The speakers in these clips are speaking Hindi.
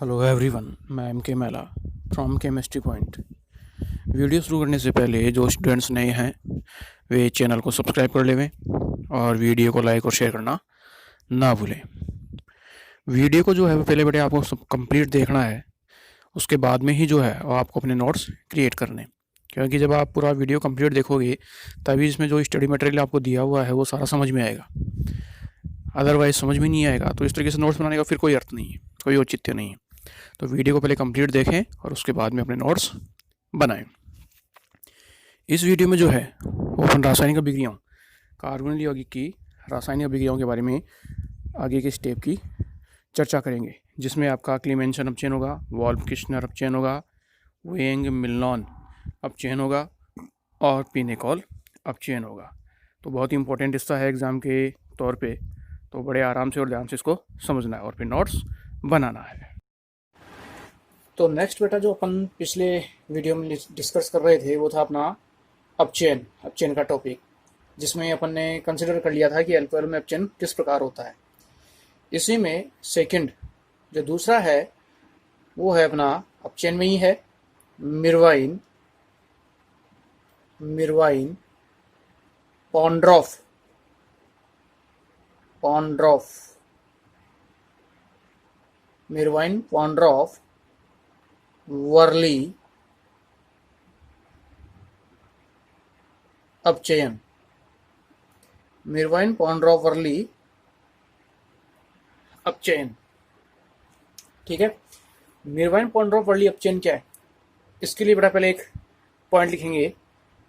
हेलो एवरीवन, मैं एम के मेला फ्रॉम केमिस्ट्री पॉइंट। वीडियो शुरू करने से पहले जो स्टूडेंट्स नए हैं वे चैनल को सब्सक्राइब कर लेवें और वीडियो को लाइक और शेयर करना ना भूलें। वीडियो को जो है वो पहले बड़े आपको सब कंप्लीट देखना है, उसके बाद में ही जो है वो आपको अपने नोट्स क्रिएट करने, क्योंकि जब आप पूरा वीडियो कंप्लीट देखोगे तभी इसमें जो स्टडी मटेरियल आपको दिया हुआ है वो सारा समझ में आएगा। अदरवाइज समझ में नहीं आएगा तो इस तरीके से नोट्स बनाने का फिर कोई अर्थ नहीं है, कोई औचित्य नहीं है। तो वीडियो को पहले कंप्लीट देखें और उसके बाद में अपने नोट्स बनाएं। इस वीडियो में जो है वो अपन रासायनिक अभिक्रियाओं, कार्बन यौगिक की रासायनिक अभिक्रियाओं के बारे में आगे के स्टेप की चर्चा करेंगे, जिसमें आपका क्लीमेंशन अपचयन होगा, वॉल्फ-किर्चनर अपचयन होगा, वेंग-मिलनॉन अपचयन होगा और पिनेकॉल अपचयन होगा। तो बहुत ही इंपॉर्टेंट हिस्सा है एग्ज़ाम के तौर पे, तो बड़े आराम से और ध्यान से इसको समझना है और फिर नोट्स बनाना है। तो नेक्स्ट बेटा जो अपन पिछले वीडियो में डिस्कस कर रहे थे वो था अपना अपचयन का टॉपिक, जिसमें अपन ने कंसिडर कर लिया था कि अल्कोहल में अपचयन किस प्रकार होता है। इसी में सेकंड जो दूसरा है वो है अपना अपचयन में ही है मिरवाइन पॉन्ड्रॉफ मिरवाइन पॉन्ड्रॉफ वर्ली अपचयन। मिरवाइन पॉन्ड्रॉफ वर्ली अपचयन, ठीक है। मिरवाइन पॉन्ड्रॉफ वर्ली अपचयन क्या है, इसके लिए बड़ा पहले एक पॉइंट लिखेंगे।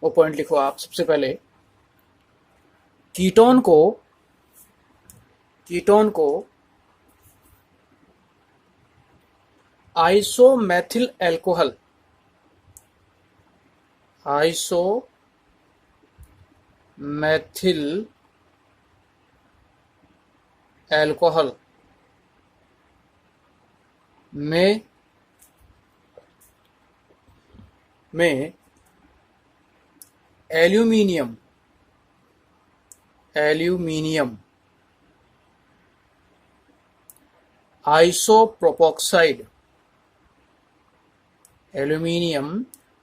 वो पॉइंट लिखो आप सबसे पहले, कीटोन को आइसोमेथिल अल्कोहल में एल्यूमिनियम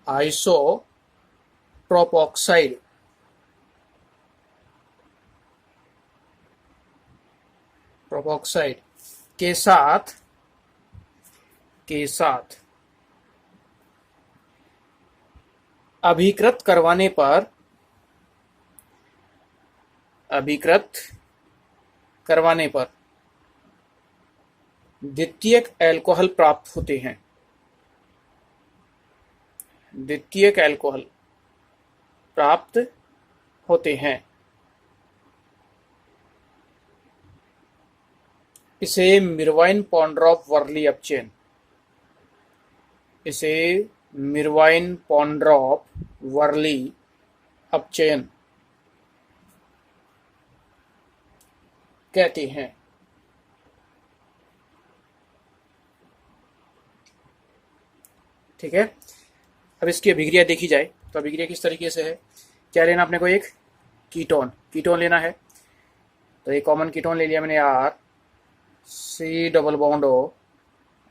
आइसोप्रोपोक्साइड के साथ अभिकृत करवाने पर द्वितीयक अल्कोहल प्राप्त होते हैं। इसे मिरवाइन पॉन्ड्रॉफ वर्ली अपचयन कहते हैं। ठीक है, अब इसकी अभिक्रिया देखी जाए तो अभिक्रिया किस तरीके से है। क्या लेना अपने को, एक कीटोन लेना है। तो एक कॉमन कीटोन ले लिया मैंने, R C double bond O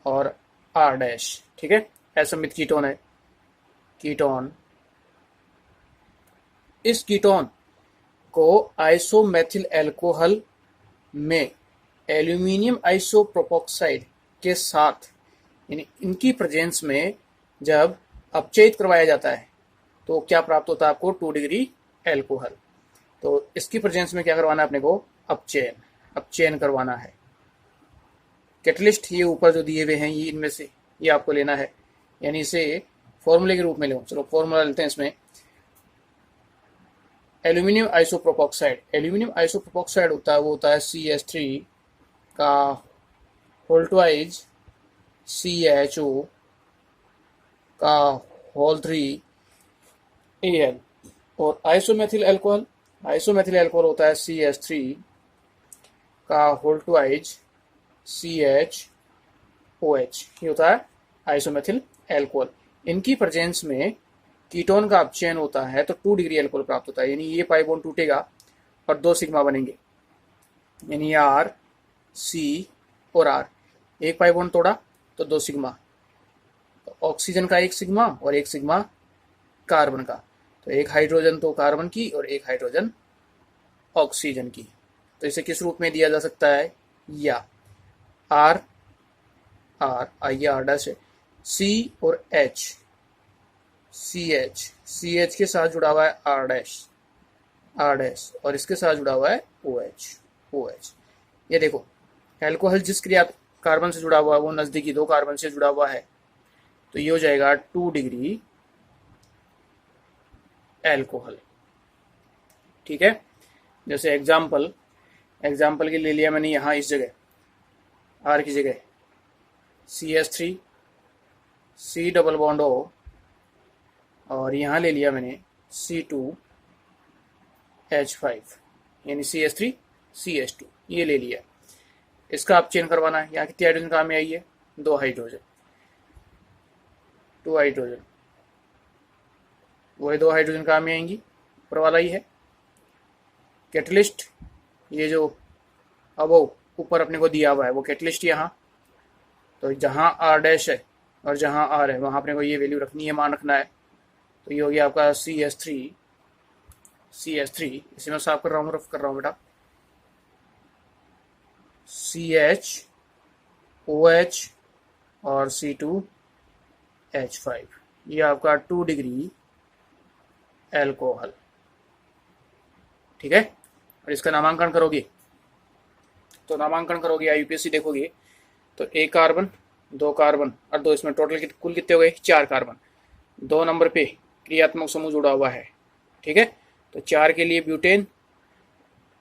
और आर डैश, ठीक है। असमित कीटोन है इस कीटोन को आइसोमेथिल अल्कोहल में एल्यूमिनियम आइसोप्रोपोक्साइड के साथ, यानी इनकी प्रेजेंस में जब अपचयित करवाया जाता है तो क्या प्राप्त होता है आपको, 2 डिग्री अल्कोहल। तो इसकी प्रेजेंस में क्या करवाना है अपने को, अपचयन करवाना है। कैटलिस्ट ये ऊपर जो दिए हुए हैं ये इनमें से ये आपको लेना है, यानी इसे फॉर्मूले के रूप में लो। चलो फॉर्मूला लेते हैं इसमें। एल्यूमिनियम आइसोप्रोपोक्साइड होता है, वो होता है CH3 का होल ट्वाइज CHO का होल 3 Al। और आइसोमेथिल अल्कोहल होता है CH3 का होल ट्वाइज CHOH, ये होता है आइसोमेथिल अल्कोहल। इनकी प्रेजेंस में कीटोन का अपचयन होता है तो 2 डिग्री अल्कोहल प्राप्त होता है, यानी ये पाई बॉन्ड टूटेगा और 2 सिग्मा बनेंगे, यानी R C और R। एक पाई बॉन्ड तोड़ा तो 2 सिग्मा। तो ऑक्सीजन का 1 सिग्मा और 1 सिग्मा कार्बन का, तो एक हाइड्रोजन तो कार्बन की और एक हाइड्रोजन ऑक्सीजन की। तो इसे किस रूप में दिया जा सकता है, या आर आर आइए आर डैश है, सी और एच, सी एच के साथ जुड़ा हुआ है आर डैश और इसके साथ जुड़ा हुआ है ओ एच। ये देखो एल्कोहल जिस क्रिया कार्बन से जुड़ा हुआ है वो नजदीकी 2 कार्बन से जुड़ा हुआ है, तो ये हो जाएगा 2 डिग्री एल्कोहल। ठीक है, जैसे एग्जाम्पल के ले लिया मैंने यहाँ इस जगह आर की जगह CH3 C double bond O, और यहाँ ले लिया मैंने C2H5 यानी CH3 CH2, ये ले लिया। इसका आप चेन करवाना है, यहाँ कितनी हाइड्रोजन काम में आई है, 2 हाइड्रोजन, 2 हाइड्रोजन, वही 2 हाइड्रोजन काम में आएंगी, ऊपर वाला ही है। कैटलिस्ट, ये जो अब ऊपर अपने को दिया हुआ है वो कैटलिस्ट यहाँ, तो जहाँ आर डैश है और जहाँ आर है वहाँ अपने को ये वैल्यू रखनी है, मान रखना है। तो ये हो गया आपका CH3, इसे मैं साफ कर रहा हूँ, रफ कर रहा हूँ बेटा, CH OH और C2H5, ये आपका 2 डिग्री एल्कोहल। ठीक है, और इसका नामांकन करोगे तो यूपीएससी देखोगे तो 1 कार्बन 2 कार्बन और 2 इसमें टोटल कुल कितने हो गए, 4 कार्बन, 2 नंबर पे क्रियात्मक समूह जुड़ा हुआ है। ठीक है, तो 4 के लिए ब्यूटेन,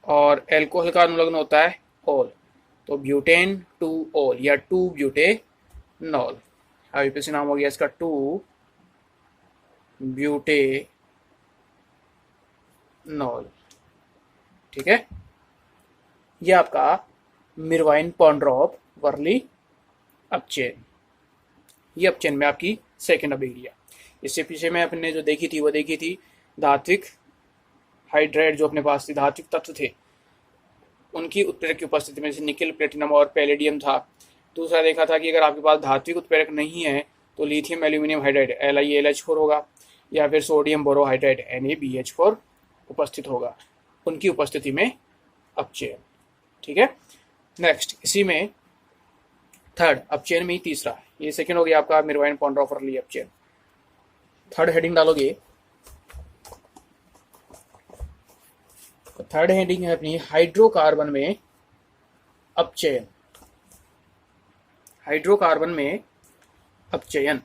और एल्कोहल का अनुलग्न होता है ऑल, तो ब्यूटेन 2 ऑल या 2 ब्यूटेनॉल। यूपीएससी नाम हो गया इसका 2 ब्यूटेनॉल। ठीक है, ये आपका मिरवाइन पॉन्ड्रॉप वर्ली अपचेन, ये अपचेन में आपकी सेकेंड अभिक्रिया। इससे पीछे में अपने जो देखी थी धात्विक हाइड्राइड, जो अपने पास थी धात्विक तत्व थे उनकी उत्प्रेरक की उपस्थिति में, जैसे निकल, प्लेटिनम और पैलेडियम था। दूसरा देखा था कि अगर आपके पास धात्विक उत्प्रेरक नहीं है तो लिथियम एल्यूमिनियम हाइड्राइड LiAlH4 होगा, या फिर सोडियम बोरोहाइड्राइड NaBH4 उपस्थित होगा, उनकी उपस्थिति में अपचयन। ठीक है, नेक्स्ट इसी में थर्ड अपचयन में ही तीसरा, ये सेकंड हो गया आपका मिरवाइन पॉन्ड्रॉफ वर्ली अपचयन। थर्ड हेडिंग डालोगे तो थर्ड हेडिंग है अपनी हाइड्रोकार्बन में अपचयन। हाइड्रोकार्बन में अपचयन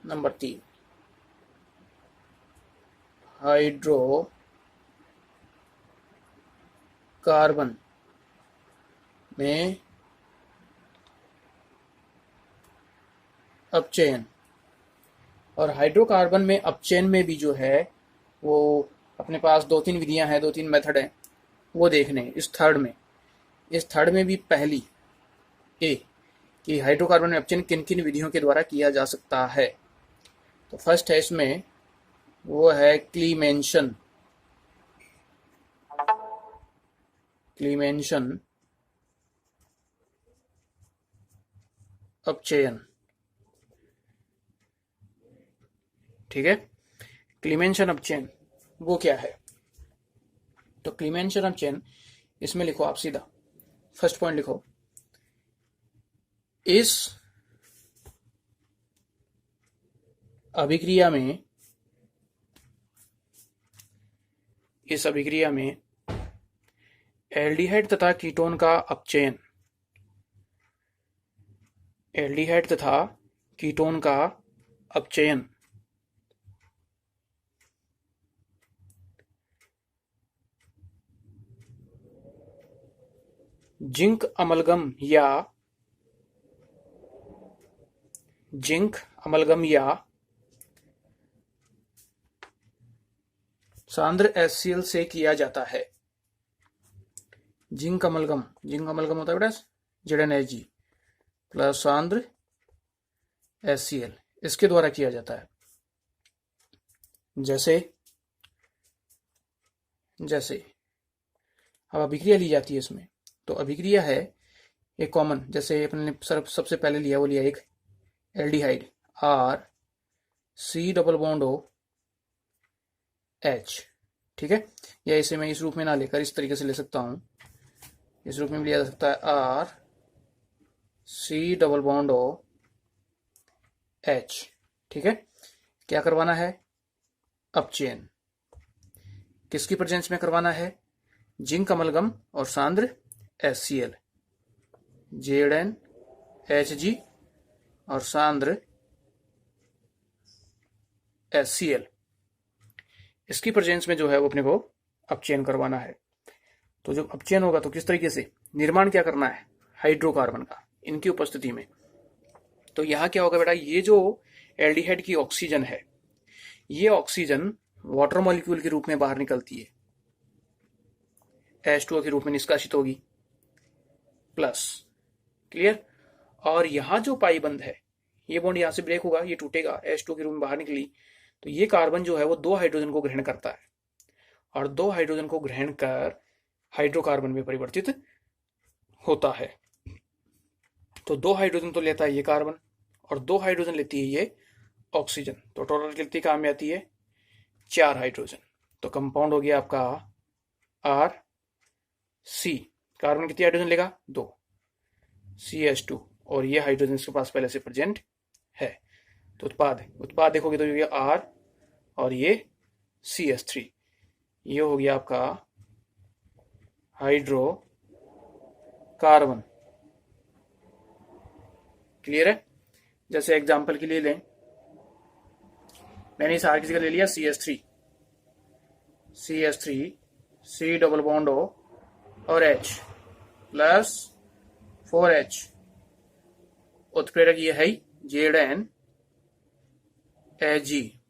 नंबर 3, हाइड्रोकार्बन में अपचयन। और हाइड्रोकार्बन में अपचयन में भी जो है वो अपने पास 2-3 विधियां हैं, 2-3 मेथड हैं, वो देखने इस थर्ड में भी पहली ए कि हाइड्रोकार्बन में अपचयन किन किन विधियों के द्वारा किया जा सकता है। तो फर्स्ट है इसमें, वो है क्लीमेंशन अपचयन। ठीक है, क्लीमेंशन अपचयन वो क्या है, तो क्लीमेंशन अपचयन इसमें लिखो आप सीधा, फर्स्ट पॉइंट लिखो, इस अभिक्रिया में एल्डिहाइड तथा कीटोन का अपचयन, एल्डिहाइड तथा कीटोन का अपचयन जिंक अमलगम या सांद्र HCl से किया जाता है। जिंक अमलगम होता है बेटा ZnHg प्लस सांद्र HCl, इसके द्वारा किया जाता है। जैसे अब अभिक्रिया ली जाती है इसमें, तो अभिक्रिया है एक कॉमन, जैसे अपने ने सबसे पहले लिया वो लिया एक aldehyde R C double bond O H, ठीक है। या इसे मैं इस रूप में ना लेकर इस तरीके से ले सकता हूं, इस रूप में भी लिया जा सकता है R C double bond O H, ठीक है। क्या करवाना है, अपचयन। किसकी प्रेजेंस में करवाना है, जिंक अमलगम और सांद्र HCl, ZnHg और सांद्र HCl, इसकी प्रेजेंस में जो है वो अपने को अपचयन करवाना है। तो जब अपचयन होगा तो किस तरीके से निर्माण क्या करना है, हाइड्रोकार्बन का इनकी उपस्थिति में। तो यहां क्या होगा बेटा, ये जो एल्डिहाइड की ऑक्सीजन है, ये ऑक्सीजन वाटर मॉलिक्यूल के रूप में बाहर निकलती है, H2O के रूप में निष्कासित होगी, प्लस, क्लियर। और यहां जो पाई बंद है, ये बॉन्ड यहां से ब्रेक होगा, ये टूटेगा, H2O के रूप में बाहर निकली, तो ये कार्बन जो है वो 2 हाइड्रोजन को ग्रहण करता है और 2 हाइड्रोजन को ग्रहण कर हाइड्रोकार्बन में परिवर्तित होता है। तो 2 हाइड्रोजन तो लेता है ये कार्बन और 2 हाइड्रोजन लेती है ये ऑक्सीजन, तो टोटल कितनी काम में आती है, 4 हाइड्रोजन। तो कंपाउंड हो गया आपका आर सी, कार्बन कितनी हाइड्रोजन लेगा, 2, CH2, और ये हाइड्रोजन इसके पास पहले से प्रेजेंट है। तो उत्पाद देखोगे तो ये आर और ये CH3, ये हो गया आपका हाइड्रो कार्बन, क्लियर है। जैसे एग्जांपल के लिए लें, मैंने इस आर की जगह ले लिया CH3, C double bond O और H प्लस 4H, उत्प्रेरक ये है ZnHg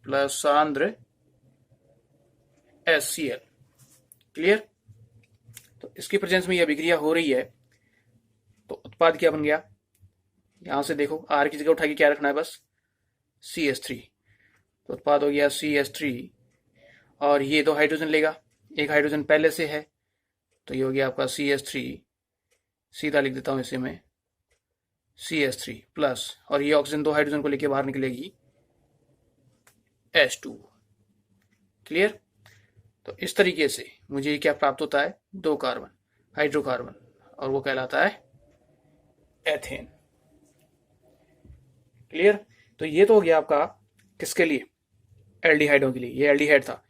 प्लस सांद्र HCl, क्लियर। तो इसकी प्रेजेंस में यह अभिक्रिया हो रही है, तो उत्पाद क्या बन गया, यहां से देखो आर की जगह उठा के क्या रखना है, बस CH3, तो उत्पाद हो गया CH3 और ये 2 हाइड्रोजन लेगा, एक हाइड्रोजन पहले से है, तो ये हो गया आपका CH3, सीधा लिख देता हूं इसे मैं CH3 प्लस, और ये ऑक्सीजन 2 हाइड्रोजन को लेके बाहर निकलेगी H2, क्लियर। तो इस तरीके से मुझे क्या प्राप्त होता है, 2 कार्बन हाइड्रोकार्बन, और वो कहलाता है एथेन, क्लियर। तो ये तो हो गया आपका किसके लिए, एल्डिहाइडों के लिए, ये एल्डिहाइड था,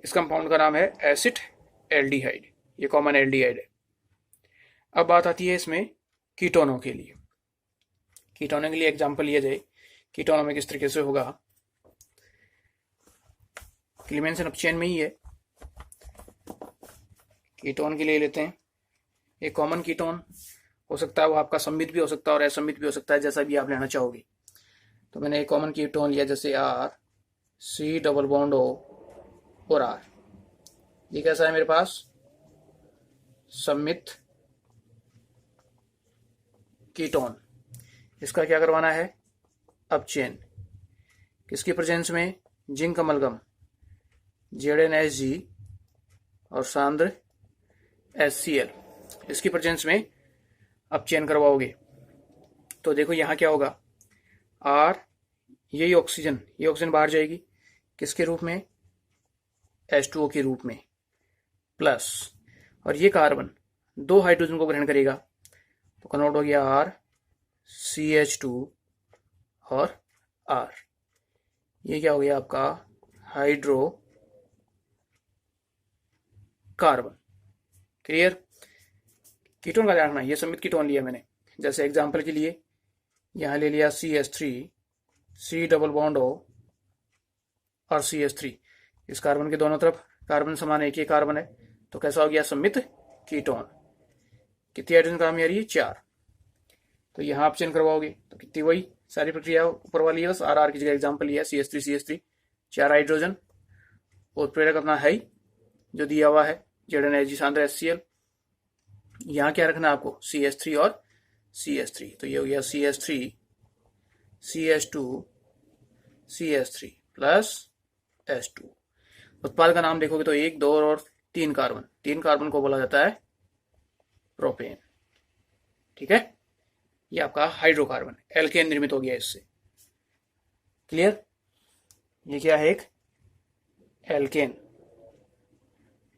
इस कंपाउंड का नाम है एसिड एल्डिहाइड, ये कॉमन एल्डिहाइड है। अब बात आती है इसमें कीटोनों के लिए। कीटोनों के लिए एग्जांपल लिया जाए, कीटोनों में किस तरीके से होगा, क्लीमेंसन अपचयन में ही है। कीटोन के लिए लेते हैं, एक कॉमन कीटोन हो सकता है, वो आपका सम्मित भी हो सकता है और असम्मित भी हो सकता है, जैसा भी आप लेना चाहोगे। तो मैंने एक कॉमन कीटोन लिया, जैसे R C double bond O और आर, ये कैसा है मेरे पास, सम्मित कीटोन। इसका क्या करवाना है, अपचयन, किसकी प्रेजेंस में, जिंक अमलगम ZnHg और सांद्र HCl, इसकी प्रेजेंस में अपचयन करवाओगे। तो देखो यहां क्या होगा, आर, ये ऑक्सीजन बाहर जाएगी, किसके रूप में, H2O के रूप में, प्लस, और ये कार्बन 2 हाइड्रोजन को ग्रहण करेगा, तो कन्वर्ट हो गया आर CH2 और आर, ये क्या हो गया आपका हाइड्रो कार्बन, क्लियर। कीटोन का ध्यान रखना, ये सम्मित कीटोन लिया मैंने, जैसे एग्जांपल के लिए यहां ले लिया CH3, C double bond O और CH3, इस कार्बन के दोनों तरफ कार्बन समान है, एक ही कार्बन है, तो कैसा हो गया, सम्मित कीटोन। कितनी हाइड्रोजन काम आ रही है, 4, तो यहां अपचयन करवाओगे तो कितनी, वही सारी प्रक्रिया ऊपर वाली है, बस आर की जगह एग्जांपल लिया CH3 4 हाइड्रोजन, उत्प्रेरक अपना है जो दिया हुआ है ZnHg सांद्र HCl, यहां क्या रखना है आपको, CH3 और CH3, तो ये हो गया CH3 CH2 CH3 plus H2। उत्पाद का नाम देखोगे तो 1 2 और 3 कार्बन को बोला जाता है प्रोपेन, ठीक है। ये आपका हाइड्रोकार्बन एल्केन निर्मित हो गया इससे। क्लियर? ये क्या है? एक एल्केन।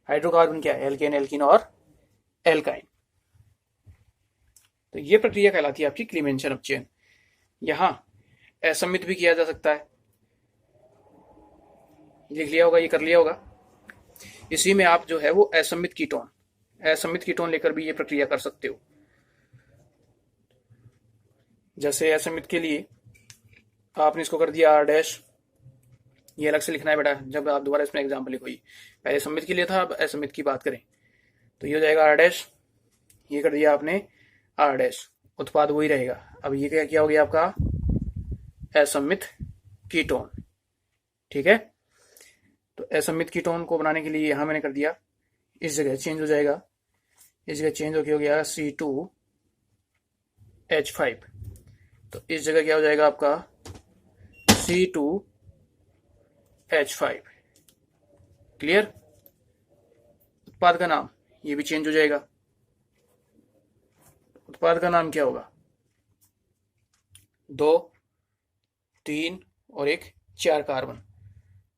हाइड्रोकार्बन क्या है? एल्केन, एल्कीन और एल्काइन। तो ये प्रक्रिया कहलाती है आपकी क्लीमेंशन अपचयन। यहां असमित भी किया जा सकता है, लिख लिया होगा, ये कर लिया होगा। इसी में आप जो है वो असमित कीटोन लेकर भी ये प्रक्रिया कर सकते हो। जैसे असमित के लिए आपने इसको कर दिया आर डैश, ये अलग से लिखना है बेटा जब आप दोबारा इसमें एग्जाम्पल लिखो। पहले समित के लिए था, अब असमित की बात करें तो ये हो जाएगा आर डैश, ये कर दिया आपने आर डैश, उत्पाद वही रहेगा। अब ये क्या क्या हो गया आपका? असमित कीटोन। ठीक है, तो असमित कीटोन को बनाने के लिए यहां मैंने कर दिया, इस जगह चेंज हो जाएगा, इस जगह चेंज होकर हो गया C2H5। तो इस जगह क्या हो जाएगा आपका? C2H5। क्लियर? उत्पाद का नाम ये भी चेंज हो जाएगा। उत्पाद का नाम क्या होगा? 2, 3 और एक 4 कार्बन,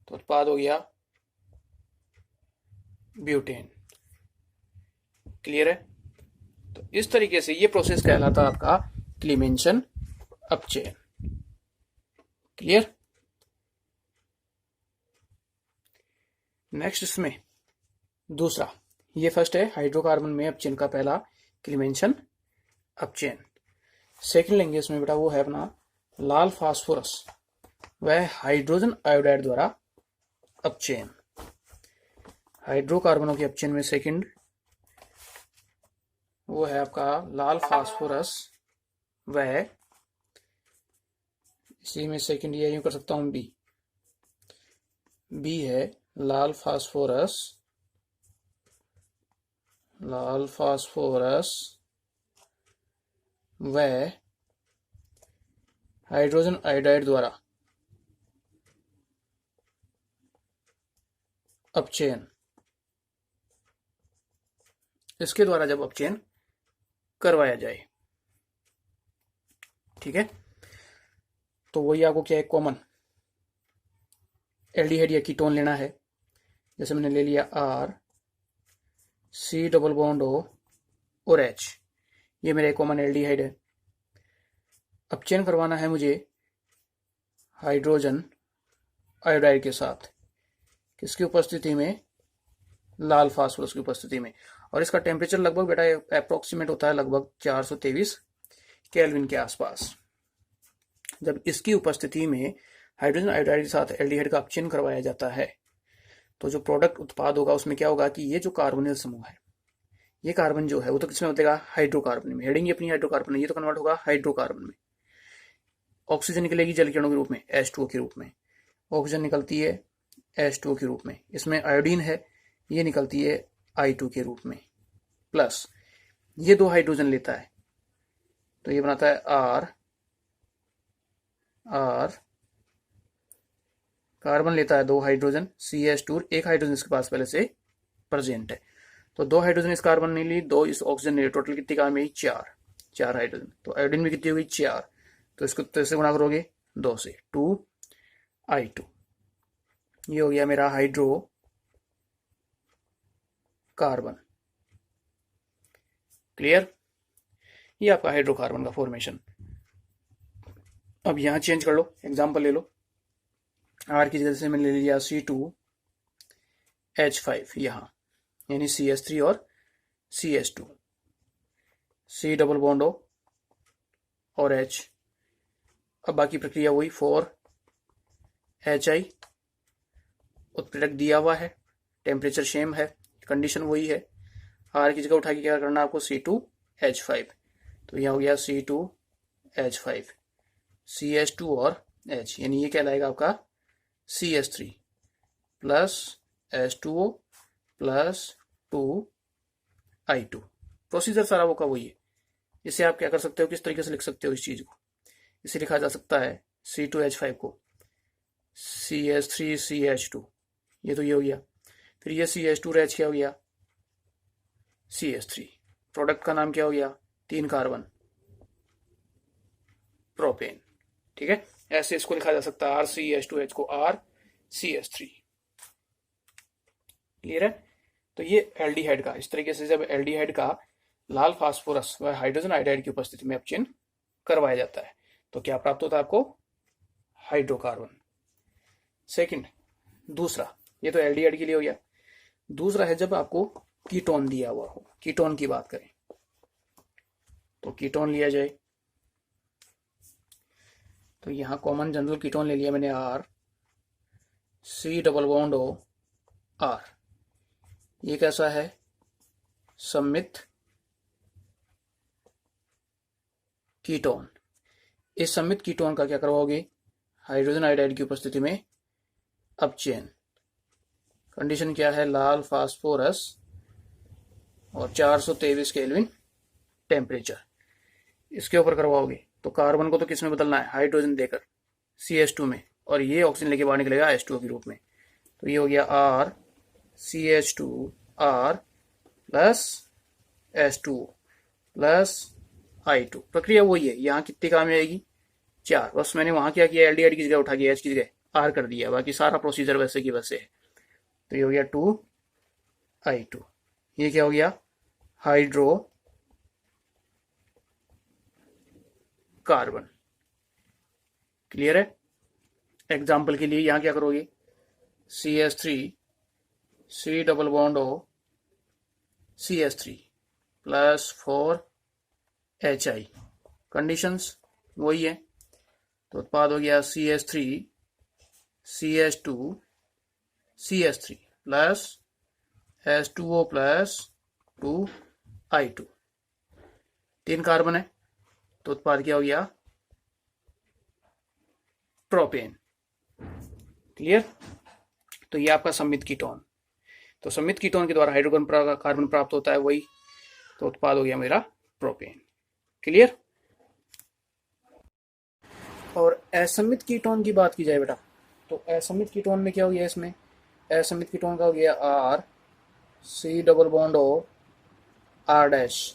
तो उत्पाद हो गया ब्यूटेन। क्लियर है? तो इस तरीके से ये प्रोसेस कहलाता है आपका क्लीमेंशन अपचयन। क्लियर? नेक्स्ट इसमें दूसरा, ये फर्स्ट है हाइड्रोकार्बन में अपचयन का पहला क्लीमेंशन अपचयन। सेकंड लेंगे इसमें बेटा, वो है अपना लाल फास्फोरस वह हाइड्रोजन आयोडाइड द्वारा अपचयन। हाइड्रोकार्बनों के अपचयन में सेकंड वो है आपका लाल फास्फोरस वह, इसी में सेकंड ये यूं कर सकता हूं बी है लाल फास्फोरस वह हाइड्रोजन आयोडाइड द्वारा अपचयन। इसके द्वारा जब अपचयन करवाया जाए, ठीक है, तो वही आपको क्या है, कॉमन एल्डिहाइड या कीटोन लेना है। जैसे मैंने ले लिया R, C double bond O और H, ये मेरा कॉमन एल्डिहाइड है। अपचयन करवाना है मुझे हाइड्रोजन आयोडाइड के साथ, किसकी उपस्थिति में? लाल फास्फोरस की उपस्थिति में। और इसका टेम्परेचर लगभग बेटा अप्रोक्सीमेट होता है लगभग 423 केल्विन के आसपास। जब इसकी उपस्थिति में हाइड्रोजन आयोडाइड के साथ एल्डिहाइड का अपचयन करवाया जाता है, तो जो प्रोडक्ट उत्पाद होगा उसमें क्या होगा कि ये जो कार्बोनिल समूह है, ये कार्बन जो है वो तो किसमें होगा? हाइड्रोकार्बन में। हेडिंग अपनी हाइड्रोकार्बन है, ये तो कन्वर्ट होगा हाइड्रोकार्बन में। ऑक्सीजन निकलेगी जल किरणों के रूप में, H2O के रूप में। ऑक्सीजन निकलती है H2O के रूप में। इसमें आयोडीन है, ये निकलती है I2 के रूप में। प्लस ये 2 हाइड्रोजन लेता है, तो ये बनाता है R। कार्बन लेता है 2 हाइड्रोजन, CH2, एक हाइड्रोजन इसके पास पहले से प्रेजेंट है, तो 2 हाइड्रोजन इस कार्बन ने ली, 2 इस ऑक्सीजन ने ली, टोटल कितनी कार्बन में? 4 हाइड्रोजन। तो आयोडीन में कितनी हुई? 4। तो इसको तो ऐसे गुणा करोगे 2 से, 2I2। ये हो गया मेरा हाइड्रो कार्बन। क्लियर? ये आपका हाइड्रोकार्बन का फॉर्मेशन। अब यहां चेंज कर लो, एग्जांपल ले लो। R की जगह से मैंने ले लिया C2H5 यहां, यानी CH3 और CH2, C double bond O और H। अब बाकी प्रक्रिया वही, 4HI, उत्प्रेरक दिया हुआ है, टेम्परेचर सेम है, कंडीशन वही है। R की जगह उठा के क्या करना है आपको? C2H5। तो यह हो गया C2H5, CH2 और H, यानी ये कहलाएगा आपका CH3 plus H2O plus 2I2। Procedure सारा वो का वही है। इसे आप क्या कर सकते हो, किस तरीके से लिख सकते हो इस चीज को? इसे लिखा जा सकता है C2H5 को CH3CH2, ये तो ये हो गया। फिर ये CH2 और H क्या हो गया? CH3। प्रोडक्ट का नाम क्या हो गया? 3 कार्बन, प्रोपेन। ठीक है, ऐसे इसको लिखा जा सकता है RCH2H को RCH3। क्लियर है। तो ये एल्डिहाइड का, इस तरीके से जब एल्डिहाइड का लाल फास्फोरस व हाइड्रोजन आयोडाइड की उपस्थिति में अपचयन करवाया जाता है तो क्या प्राप्त होता है आपको? हाइड्रोकार्बन। सेकंड, दूसरा, ये तो एल्डिहाइड के लिए हो गया। दूसरा है जब आपको कीटोन दिया हुआ हो। कीटोन की बात करें तो कीटोन लिया जाए, तो यहां कॉमन जनरल कीटोन ले लिया मैंने R, C double bond O R। ये कैसा है? सममित कीटोन। इस सममित कीटोन का क्या करवाओगे? हाइड्रोजन आयोडाइड की उपस्थिति में अपचयन। कंडीशन क्या है? लाल फास्फोरस और 423 केल्विन टेम्परेचर। इसके ऊपर करवाओगे तो कार्बन को तो किस में बदलना है? हाइड्रोजन देकर CH2 में, और ये ऑक्सीजन लेके बाहर निकलेगा H2O के रूप में। तो ये हो गया R CH2R plus H2O plus I2। प्रक्रिया वही है, यहाँ कितनी काम आएगी? 4। बस मैंने वहां क्या किया? एल्डिहाइड की जगह उठा के H की जगह R कर दिया, बाकी सारा प्रोसीजर वैसे की वैसे है। तो ये हो गया 2I2। ये क्या हो गया? Hydro carbon. क्लियर है। एग्जाम्पल के लिए यहां क्या करोगे? CH3 C double bond O CH3 plus 4HI। Conditions वही है, तो उत्पाद हो गया CH3 CH2 CH3 plus H2O plus 2I2। 3 carbon है तो उत्पाद क्या हो गया? प्रोपेन। क्लियर। तो ये आपका सममित कीटोन। तो सममित कीटोन के द्वारा हाइड्रोजन कार्बन प्राप्त होता है, वही तो उत्पाद हो गया मेरा प्रोपेन। क्लियर। और असमित कीटोन की बात की जाए बेटा, तो असमित कीटोन में क्या हो गया? इसमें असमित कीटोन का हो गया R C double bond O R dash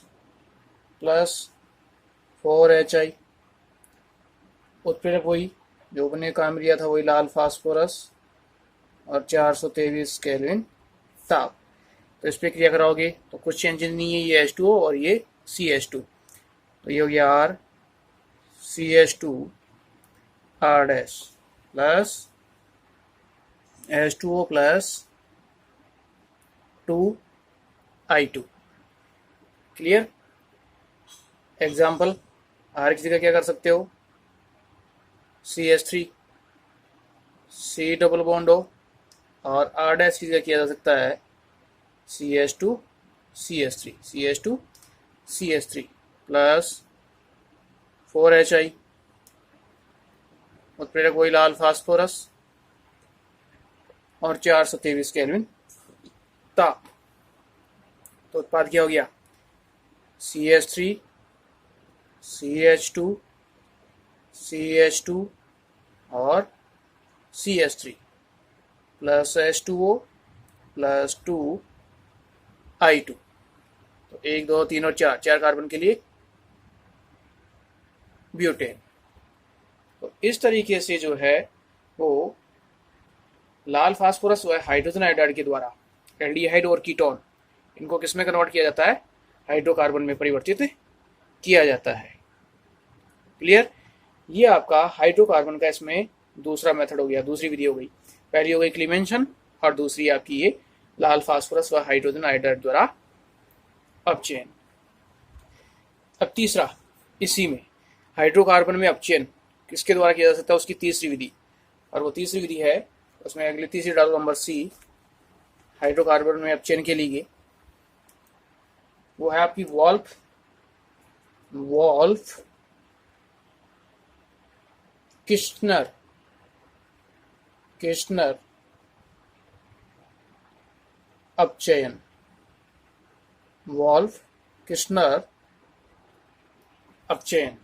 plus 4HI। उत्प्रेरक वही जो बने काम लिया था, वही लाल फास्फोरस और 423 केल्विन ताप। तो इस पर क्रिया कराओगे तो कुछ चेंजेस नहीं है, ये H2O और ये CH2। तो ये हो गया R CH2 R dash plus H2O plus 2I2। Clear. Example, R की जगह क्या कर सकते हो? CH3 C double bond O, और R डैश की जगह किया जा सकता है CH2 CH3 CH2 CH3 plus 4HI। उत्प्रेरक वही लाल फास्फोरस और 423 केल्विन ताप। तो उत्पाद क्या हो गया? CH3 CH2 CH2 और CH3 plus H2O plus 2I2। तो 1 2 3 और 4 कार्बन के लिए ब्यूटेन। तो इस तरीके से जो है वो लाल फास्फोरस व हाइड्रोजन आयोडाइड के द्वारा एल्डिहाइड और कीटोन, इनको किस में कन्वर्ट किया जाता है? हाइड्रोकार्बन में परिवर्तित किया जाता है। क्लियर। ये आपका हाइड्रोकार्बन का इसमें दूसरा मेथड हो गया, दूसरी विधि हो गई। पहली हो गई क्लीमेंशन और दूसरी आपकी ये लाल फास्फोरस व हाइड्रोजन आयोडाइड द्वारा अपचयन। अब तीसरा, इसी में हाइड्रोकार्बन में अपचयन किसके द्वारा किया जा सकता है? उसकी तीसरी विधि, और वो तीसरी विधि है, उसमें अगली तीसरी डालो नंबर C, हाइड्रोकार्बन में अपचयन के लिए, वो है आपकी वॉल्फ किर्चनर अपचयन। वॉल्फ किर्चनर अपचयन।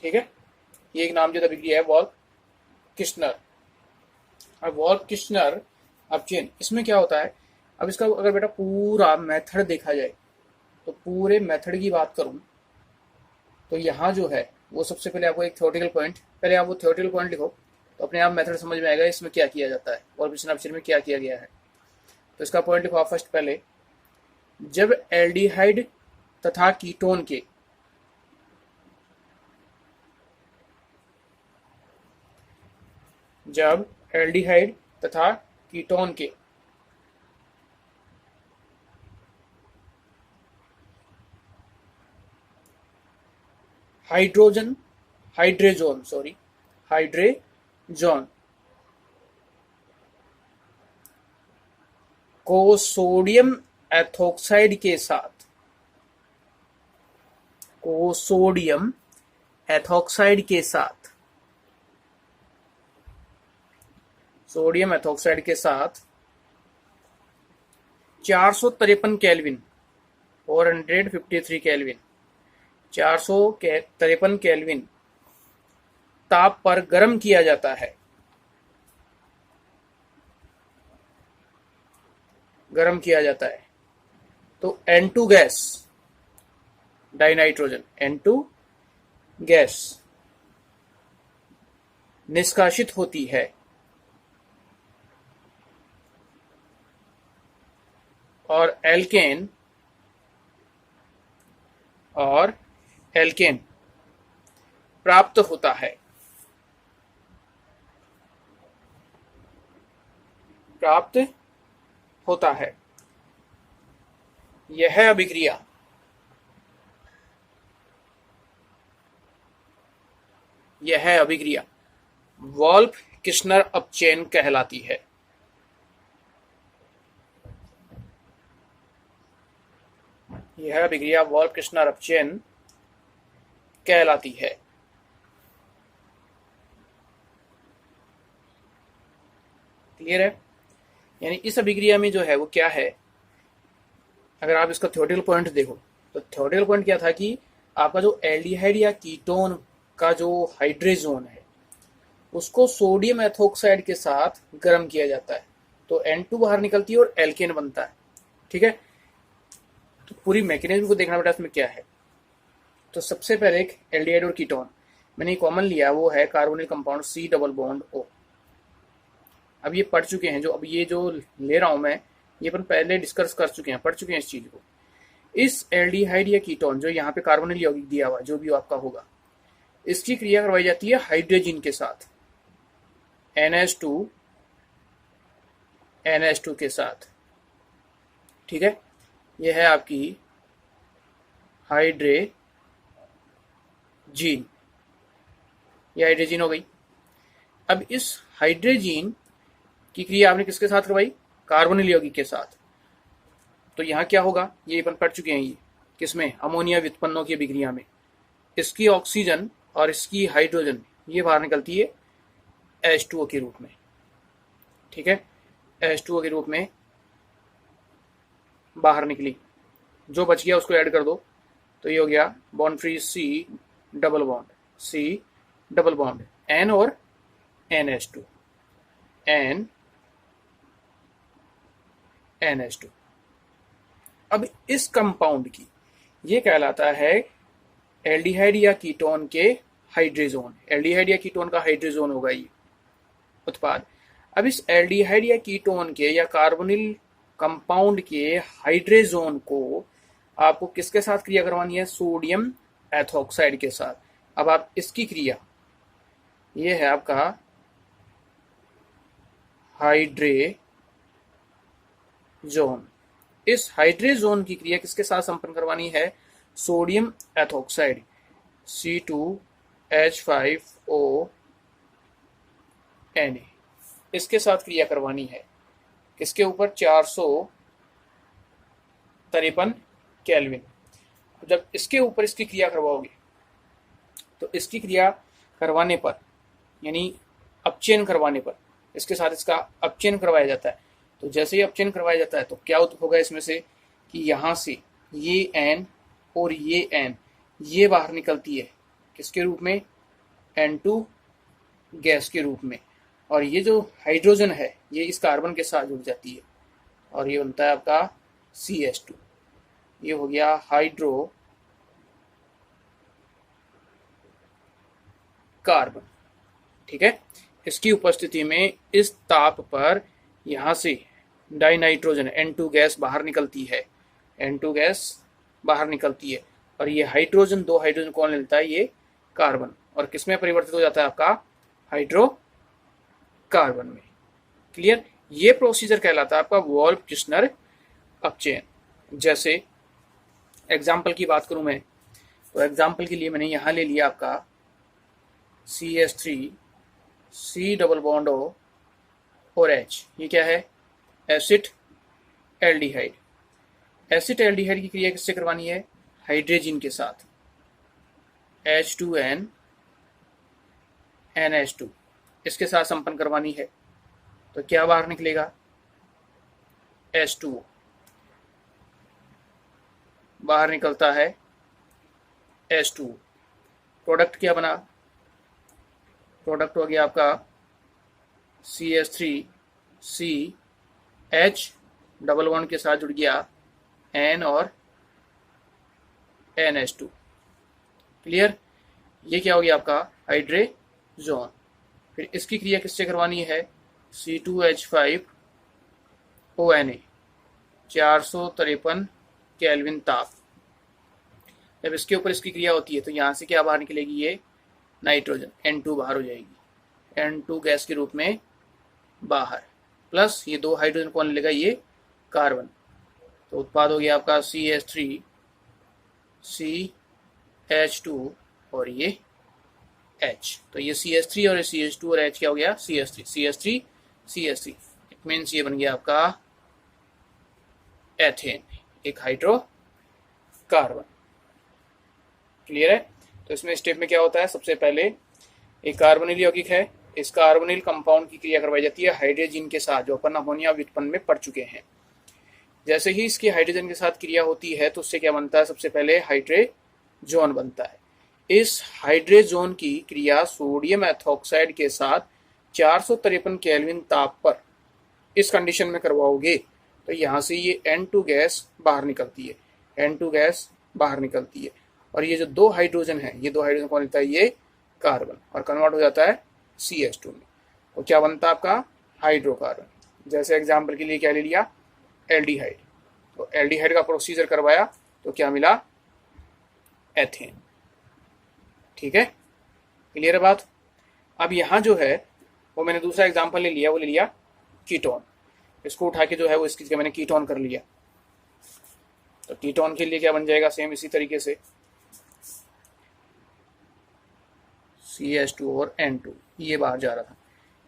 ठीक है, ये एक नाम जो अभिक्रिया है वॉल्फ किर्चनर। अब वॉल्फ किर्चनर अपचयन, इसमें क्या होता है? अब इसका अगर बेटा पूरा मेथड देखा जाए तो पूरे मेथड की बात करूं तो यहां जो है वो सबसे पहले आपको एक थ्योरेटिकल पॉइंट, पहले आप वो थ्योरेटिकल पॉइंट लिखो तो अपने आप मेथड समझ में आएगा इसमें क्या किया जाता है और पिछले में क्या किया गया है। तो इसका पॉइंट लिखो आप फर्स्ट पहले, जब एल्डिहाइड तथा कीटोन के जब एल्डिहाइड तथा कीटोन के हाइड्रेजोन को सोडियम एथोक्साइड के साथ सोडियम एथोक्साइड के साथ 453 केल्विन 453 केल्विन 453 केल्विन ताप पर गर्म किया जाता है। तो N2 gas, dinitrogen N2 gas निष्कासित होती है और एल्केन प्राप्त होता है। यह अभिक्रिया वोल्फ-किर्शनर अपचयन कहलाती है। यह अभिक्रिया वोल्फ-किर्शनर अपचयन कहलाती है। क्लियर है? यानी इस अभिक्रिया में जो है वो क्या है, अगर आप इसका थ्योरेटिकल पॉइंट देखो तो थ्योरेटिकल पॉइंट क्या था कि आपका जो एल्डिहाइड या कीटोन का जो हाइड्रेजोन है उसको सोडियम एथोक्साइड के साथ गर्म किया जाता है तो N2 बाहर निकलती है और एल्केन बनता है। ठीक है, तो पूरी मैकेनिज्म को देखना बेटा इसमें क्या है। तो सबसे पहले एक एल्डिहाइड और कीटोन मैंने कॉमन लिया, वो है carbonyl compound C double bond O। अब ये पढ़ चुके हैं, जो अब ये जो ले रहा हूं मैं ये अपन पहले डिस्कस कर चुके हैं, पढ़ चुके हैं इस चीज को। इस एल्डिहाइड या कीटोन जो यहाँ पे कार्बोनिल यौगिक दिया हुआ जो भी आपका होगा, इसकी क्रिया करवाई जाती है हाइड्रोजन के साथ, NH2 के साथ। ठीक है, यह है आपकी हाइड्रेजीन, ये हाइड्रोजन हो गई। अब इस हाइड्रोजन की क्रिया आपने किसके साथ करवाई, कार्बोनिल यौगिक के साथ। तो यहाँ क्या होगा, ये अपन पढ़ चुके हैं, ये किसमें, अमोनिया व्युत्पन्नों की अभिक्रिया में इसकी ऑक्सीजन और इसकी हाइड्रोजन ये बाहर निकलती है H2O के रूप में। ठीक है, H2O के रूप में बाहर निकली, जो बच गया उसको ऐड कर दो तो ये हो गया bond free C double bond N और NH2 NH2। अब इस कंपाउंड की ये कहलाता है एल्डिहाइड या कीटोन के हाइड्रोजोन, एल्डिहाइड या कीटोन का हाइड्रोजोन होगा ये उत्पाद। अब इस एल्डिहाइड या कीटोन के या कार्बोनिल कंपाउंड के हाइड्रोजोन को आपको किसके साथ क्रिया करवानी है, सोडियम एथोक्साइड के साथ। अब आप इसकी क्रिया, ये है आपका हाइड्रेजोन, इस हाइड्रोजोन की क्रिया किसके साथ संपन्न करवानी है, सोडियम एथोक्साइड C2H5O Na, इसके साथ क्रिया करवानी है। किसके ऊपर, 453 केल्विन। जब इसके ऊपर इसकी क्रिया करवाओगे तो इसकी क्रिया करवाने पर, यानी अपचयन करवाने पर, इसके साथ इसका अपचयन करवाया जाता है। तो जैसे ही अपचयन करवाया जाता है तो क्या होगा इसमें से कि यहाँ से ये N और ये N ये बाहर निकलती है किसके रूप में, N2 गैस के रूप में, और ये जो हाइड्रोजन है ये इस कार्बन के साथ जुड़ जाती है और ये बनता है आपका CH2। ये हो गया कार्बन। ठीक है, इसकी उपस्थिति में इस ताप पर यहाँ से डाइनाइट्रोजन N2 गैस बाहर निकलती है, N2 गैस बाहर निकलती है, और ये हाइड्रोजन, दो हाइड्रोजन कौन लेता है, ये कार्बन, और किसमें परिवर्तित हो जाता है आपका, हाइड्रोकार्बन में। क्लियर, ये प्रोसीजर कहलाता है आपका वोल्फ-किर्चनर अपचयन। जैसे एग्जाम्पल की बात करूं मैं, तो एग्जाम्पल के लिए मैंने यहां ले लिया आपका CH3 C double bond O और H, ये क्या है, एसिड एल्डिहाइड। एसिड एल्डिहाइड की क्रिया किससे करवानी है, हाइड्रोजन के साथ, H2N NH2, इसके साथ संपन्न करवानी है। तो क्या बाहर निकलेगा, H2O, बाहर निकलता है H2O। प्रोडक्ट क्या बना, प्रोडक्ट हो गया आपका CH3 C H double bond के साथ जुड़ गया N और NH2। क्लियर, ये क्या हो गया आपका हाइड्रोजन। फिर इसकी क्रिया किससे करवानी है, C2H5ONA, 453 केल्विन ताप। जब इसके ऊपर इसकी क्रिया होती है तो यहाँ से क्या बाहर निकलेगी, ये नाइट्रोजन N2 बाहर हो जाएगी, N2 गैस के रूप में बाहर, प्लस ये दो हाइड्रोजन कौन लेगा, ये कार्बन। तो उत्पाद हो गया आपका CH3 CH2 और ये H। तो ये CH3 और CH2 और H क्या हो गया, CH3 इट मीन्स ये बन गया आपका एथेन, एक हाइड्रोकार्बन। क्लियर है, तो इसमें स्टेप में क्या होता है, सबसे पहले एक कार्बोनिल यौगिक है, इस कार्बोनिल कंपाउंड की क्रिया करवाई जाती है हाइड्रोजन के साथ, जो अपन अमोनिया व्युत्पन्न में पढ़ चुके हैं। जैसे ही इसकी हाइड्रोजन के साथ क्रिया होती है तो उससे क्या बनता है, सबसे पहले हाइड्रोजन बनता है। इस हाइड्रोजन की क्रिया सोडियम एथॉक्साइड के साथ 453 केल्विन ताप पर इस कंडीशन में करवाओगे तो यहाँ से ये N2 गैस बाहर निकलती है, N2 गैस बाहर निकलती है, और ये जो दो हाइड्रोजन है, ये दो हाइड्रोजन कौन लेता है, ये कार्बन, और कन्वर्ट हो जाता है CH2 में, और क्या बनता है आपका हाइड्रोकार्बन। जैसे एग्जाम्पल के लिए क्या ले लिया, एल्डिहाइड, तो एल्डिहाइड का प्रोसीजर करवाया तो क्या मिला, एथेन। ठीक है, क्लियर है बात। अब यहाँ जो है वो मैंने दूसरा एग्जाम्पल ले लिया, वो ले लिया कीटोन, इसको उठा के जो है वो इसकी जगह मैंने कीटोन कर लिया। तो कीटोन के लिए क्या बन जाएगा, सेम इसी तरीके से CH2 और N2, ये बाहर जा रहा था,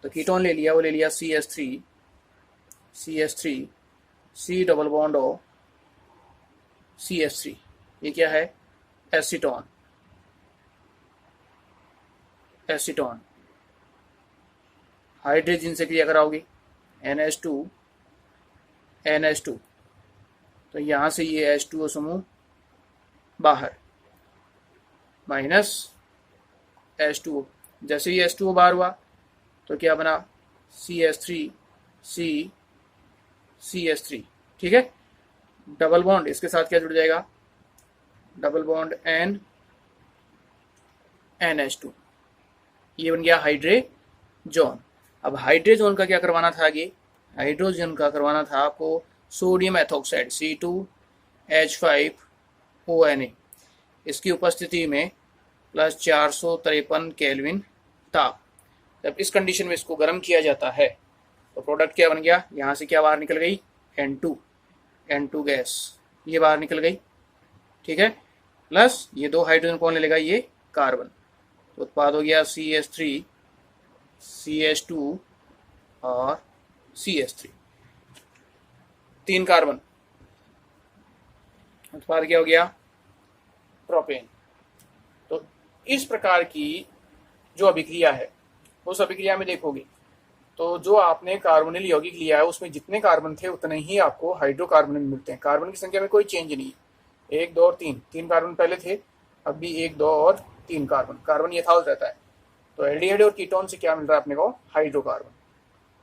तो कीटोन ले लिया, वो ले लिया CH3 C double bond O CH3, ये क्या है, एसीटोन, हाइड्रोजन से क्रिया कराओगे NH2 तो यहाँ से ये H2O समूह बाहर, माइनस H2O, जैसे ही H2O बाहर हुआ तो क्या बना, CH3 CH3। ठीक है, डबल बॉन्ड इसके साथ क्या जुड़ जाएगा, डबल बॉन्ड NH2, ये बन गया हाइड्रोजन। अब हाइड्रोजन का क्या करवाना था, आगे हाइड्रोजन का करवाना था आपको सोडियम एथॉक्साइड C2H5ONA, इसकी उपस्थिति में प्लस 453 केल्विन ताप। जब इस कंडीशन में इसको गर्म किया जाता है तो प्रोडक्ट क्या बन गया, यहाँ से क्या बाहर निकल गई, N2 गैस, ये बाहर निकल गई। ठीक है, प्लस ये दो हाइड्रोजन कौन ले लेगा, ये कार्बन, तो उत्पाद हो गया CH3 CH2 और CH3, 3 कार्बन, उत्पाद क्या हो गया, प्रोपेन। तो इस प्रकार की जो अभिक्रिया है, उस अभिक्रिया में देखोगे तो जो आपने कार्बोनिल यौगिक लिया है उसमें जितने कार्बन थे उतने ही आपको हाइड्रोकार्बन मिलते हैं। कार्बन की संख्या में कोई चेंज नहीं है, 1 2 और 3 कार्बन पहले थे, अब भी 1 2 और 3 कार्बन यथावत रहता है। तो एल्डिहाइड और कीटोन से क्या मिल रहा है अपने को, hydrocarbon,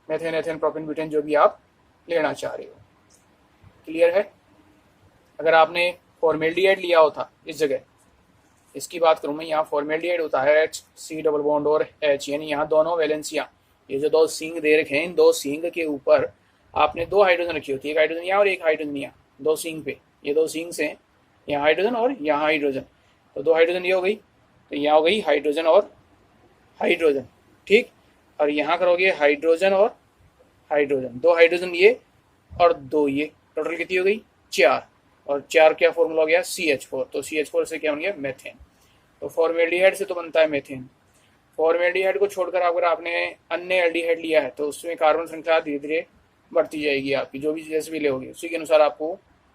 methane ethane propane butane जो भी आप लेना चाह रहे हो। क्लियर है। अगर आपने फॉर्मेल्डिहाइड लिया होता इस जगह, इसकी बात करूँ मैं, यहाँ फॉर्मेल्डिहाइड होता है H C डबल बॉन्ड और H, यानी यहाँ दोनों वैलेंसियाँ, ये जो दो सिंग दे रखे हैं, इन दो सिंग के ऊपर आपने दो हाइड्रोजन रखी होती है, एक हाइड्रोजन यहाँ और एक हाइड्रोजन यहाँ, दो सिंग पे, ये दो सिंग्स हैं, यहाँ हाइड्रोजन और यहाँ हाइड्रोजन, तो दो हाइड्रोजन ये हो गई, तो यहाँ हो गई हाइड्रोजन और हाइड्रोजन, ठीक। और यहाँ करोगे हाइड्रोजन और हाइड्रोजन, दो हाइड्रोजन ये और दो ये, टोटल कितनी हो गई 4, और 4 क्या फॉर्मूला हो गया CH4, तो CH4 से क्या बन गया मेथेन। तो फॉर्मेल्डिहाइड से तो बनता है मेथेन। फॉर्मेल्डिहाइड को छोड़कर अगर आपने अन्य एल्डिहाइड लिया है तो उसमें कार्बन संख्या धीरे धीरे बढ़ती जाएगी, आपकी जो भी जैसे भी लोगे उसी के अनुसार आपको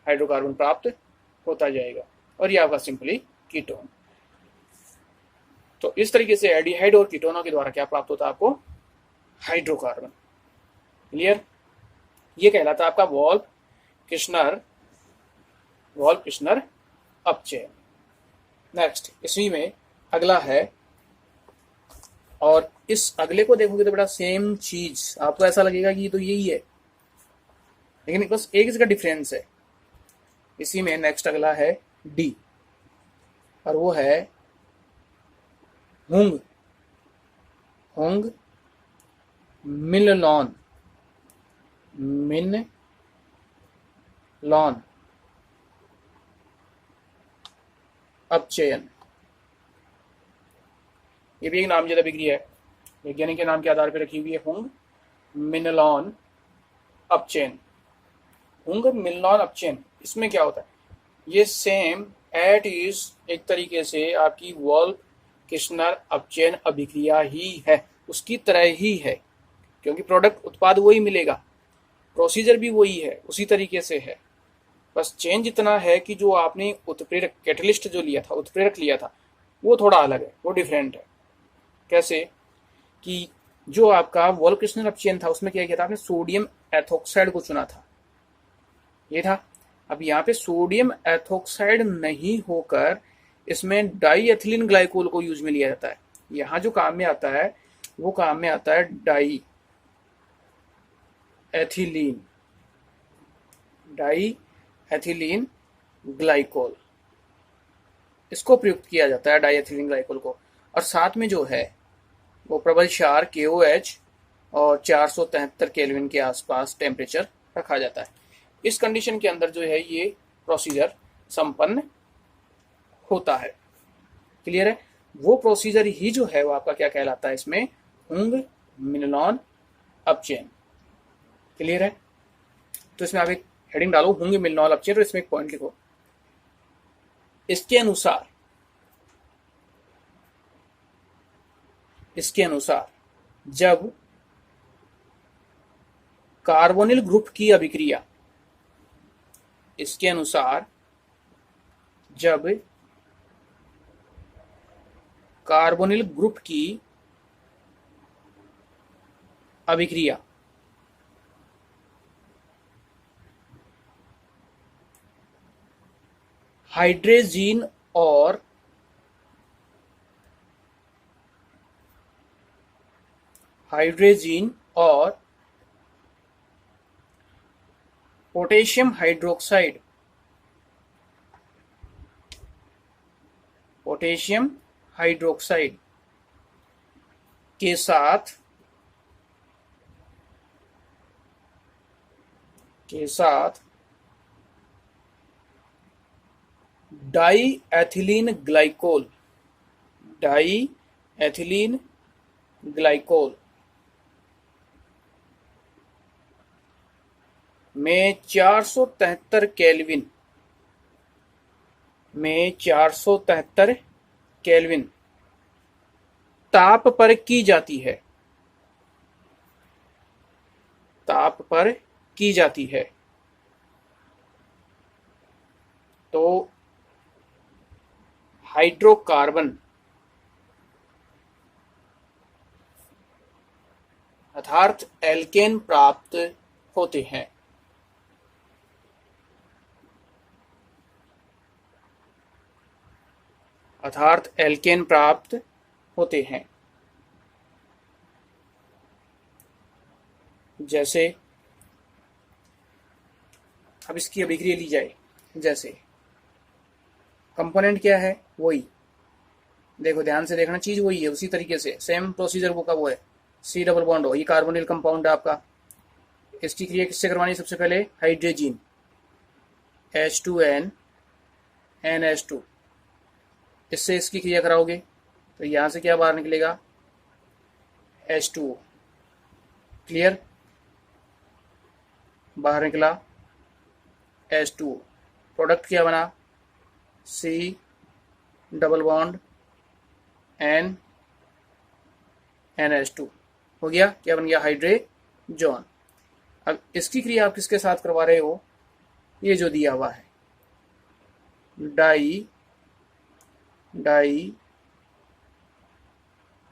हाइड्रोकार्बन प्राप्त होता जाएगा, और ये आपका सिंपली कीटोन। तो इस तरीके से एल्डिहाइड और कीटोनों के द्वारा क्या प्राप्त होता है आपको, हाइड्रोकार्बन। क्लियर, ये कहलाता है आपका वॉल्फ किश्नर अपचयन। नेक्स्ट इसी में अगला है, और इस अगले को देखोगे तो बड़ा सेम चीज आपको ऐसा लगेगा कि ये तो यही है, लेकिन बस एक इसका डिफरेंस है। इसी में नेक्स्ट अगला है डी, और वो है हुंग मिनलॉन अपचयन। ये भी एक नामजदा विक्रिया है, वैज्ञानिक के नाम के आधार पर रखी हुई है, हुंग मिनलॉन अपचयन। हुंग मिनलॉन अपचयन, इसमें क्या होता है, ये सेम एट इज एक तरीके से आपकी वॉल्फ किश्नर अपचयन अभिक्रिया ही है, उसकी तरह ही है, क्योंकि प्रोडक्ट उत्पाद वही मिलेगा, प्रोसीजर भी वही है, उसी तरीके से है। बस चेंज इतना है कि जो आपने उत्प्रेरक कैटलिस्ट जो लिया था, उत्प्रेरक लिया था, वो थोड़ा अलग है, वो डिफरेंट है। कैसे कि जो आपका वॉल्फ किश्नर अपचयन था उसमें क्या किया था आपने, सोडियम एथोक्साइड को चुना था, ये था। अब यहाँ पे सोडियम एथोक्साइड नहीं होकर इसमेन डाई एथिलीन ग्लाइकोल को यूज में लिया जाता है। यहाँ जो काम में आता है वो काम में आता है डाई एथिलीन ग्लाइकोल, इसको प्रयुक्त किया जाता है डाई एथिलीन ग्लाइकोल को। और साथ में जो है वो प्रबल क्षार KOH और 473 केल्विन के आसपास टेम्परेचर रखा जाता है। इस कंडीशन के अंदर जो है ये प्रोसीजर संपन्न होता है। क्लियर है, वो प्रोसीजर ही जो है वो आपका क्या कहलाता है, इसमें हुंग मिनलॉन अपचयन। क्लियर है, तो इसमें आप एक हेडिंग डालो हुंग मिनलॉन अपचयन और इसमें एक पॉइंट लिखो। इसके अनुसार जब कार्बोनिल ग्रुप की अभिक्रिया, इसके अनुसार जब कार्बोनिल ग्रुप की अभिक्रिया हाइड्रोजीन और पोटेशियम हाइड्रोक्साइड के साथ डाई एथिलीन ग्लाइकोल में 473 केल्विन ताप पर की जाती है, तो हाइड्रोकार्बन अर्थात एल्केन प्राप्त होते हैं। जैसे अब इसकी अभिक्रिया ली जाए, जैसे कंपोनेंट क्या है, वही देखो ध्यान से देखना, चीज वही है, उसी तरीके से सेम प्रोसीजर वो का वो है। सी डबल बॉन्ड हो, ये कार्बोनिल कंपाउंड है आपका। इसकी क्रिया किससे करवानी है? सबसे पहले हाइड्रोजन H2N NH2, इससे इसकी क्रिया कराओगे तो यहां से क्या बाहर निकलेगा? H2O। क्लियर? बाहर निकला H2O। प्रोडक्ट क्या बना? C double bond N NH2 हो गया। क्या बन गया? हाइड्रोजन। अब इसकी क्रिया आप किसके साथ करवा रहे हो? ये जो दिया हुआ है di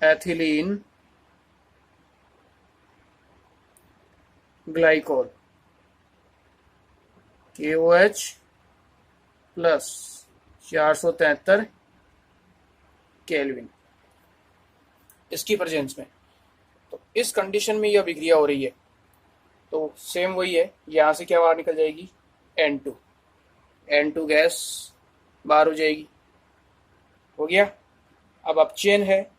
ethylene glycol KOH plus 473 kelvin, इसकी प्रेजेंस में। तो इस कंडीशन में यह अभिक्रिया हो रही है, तो सेम वही है, यहां से क्या बाहर निकल जाएगी? N2 गैस बाहर हो जाएगी। हो गया। अब चेन है,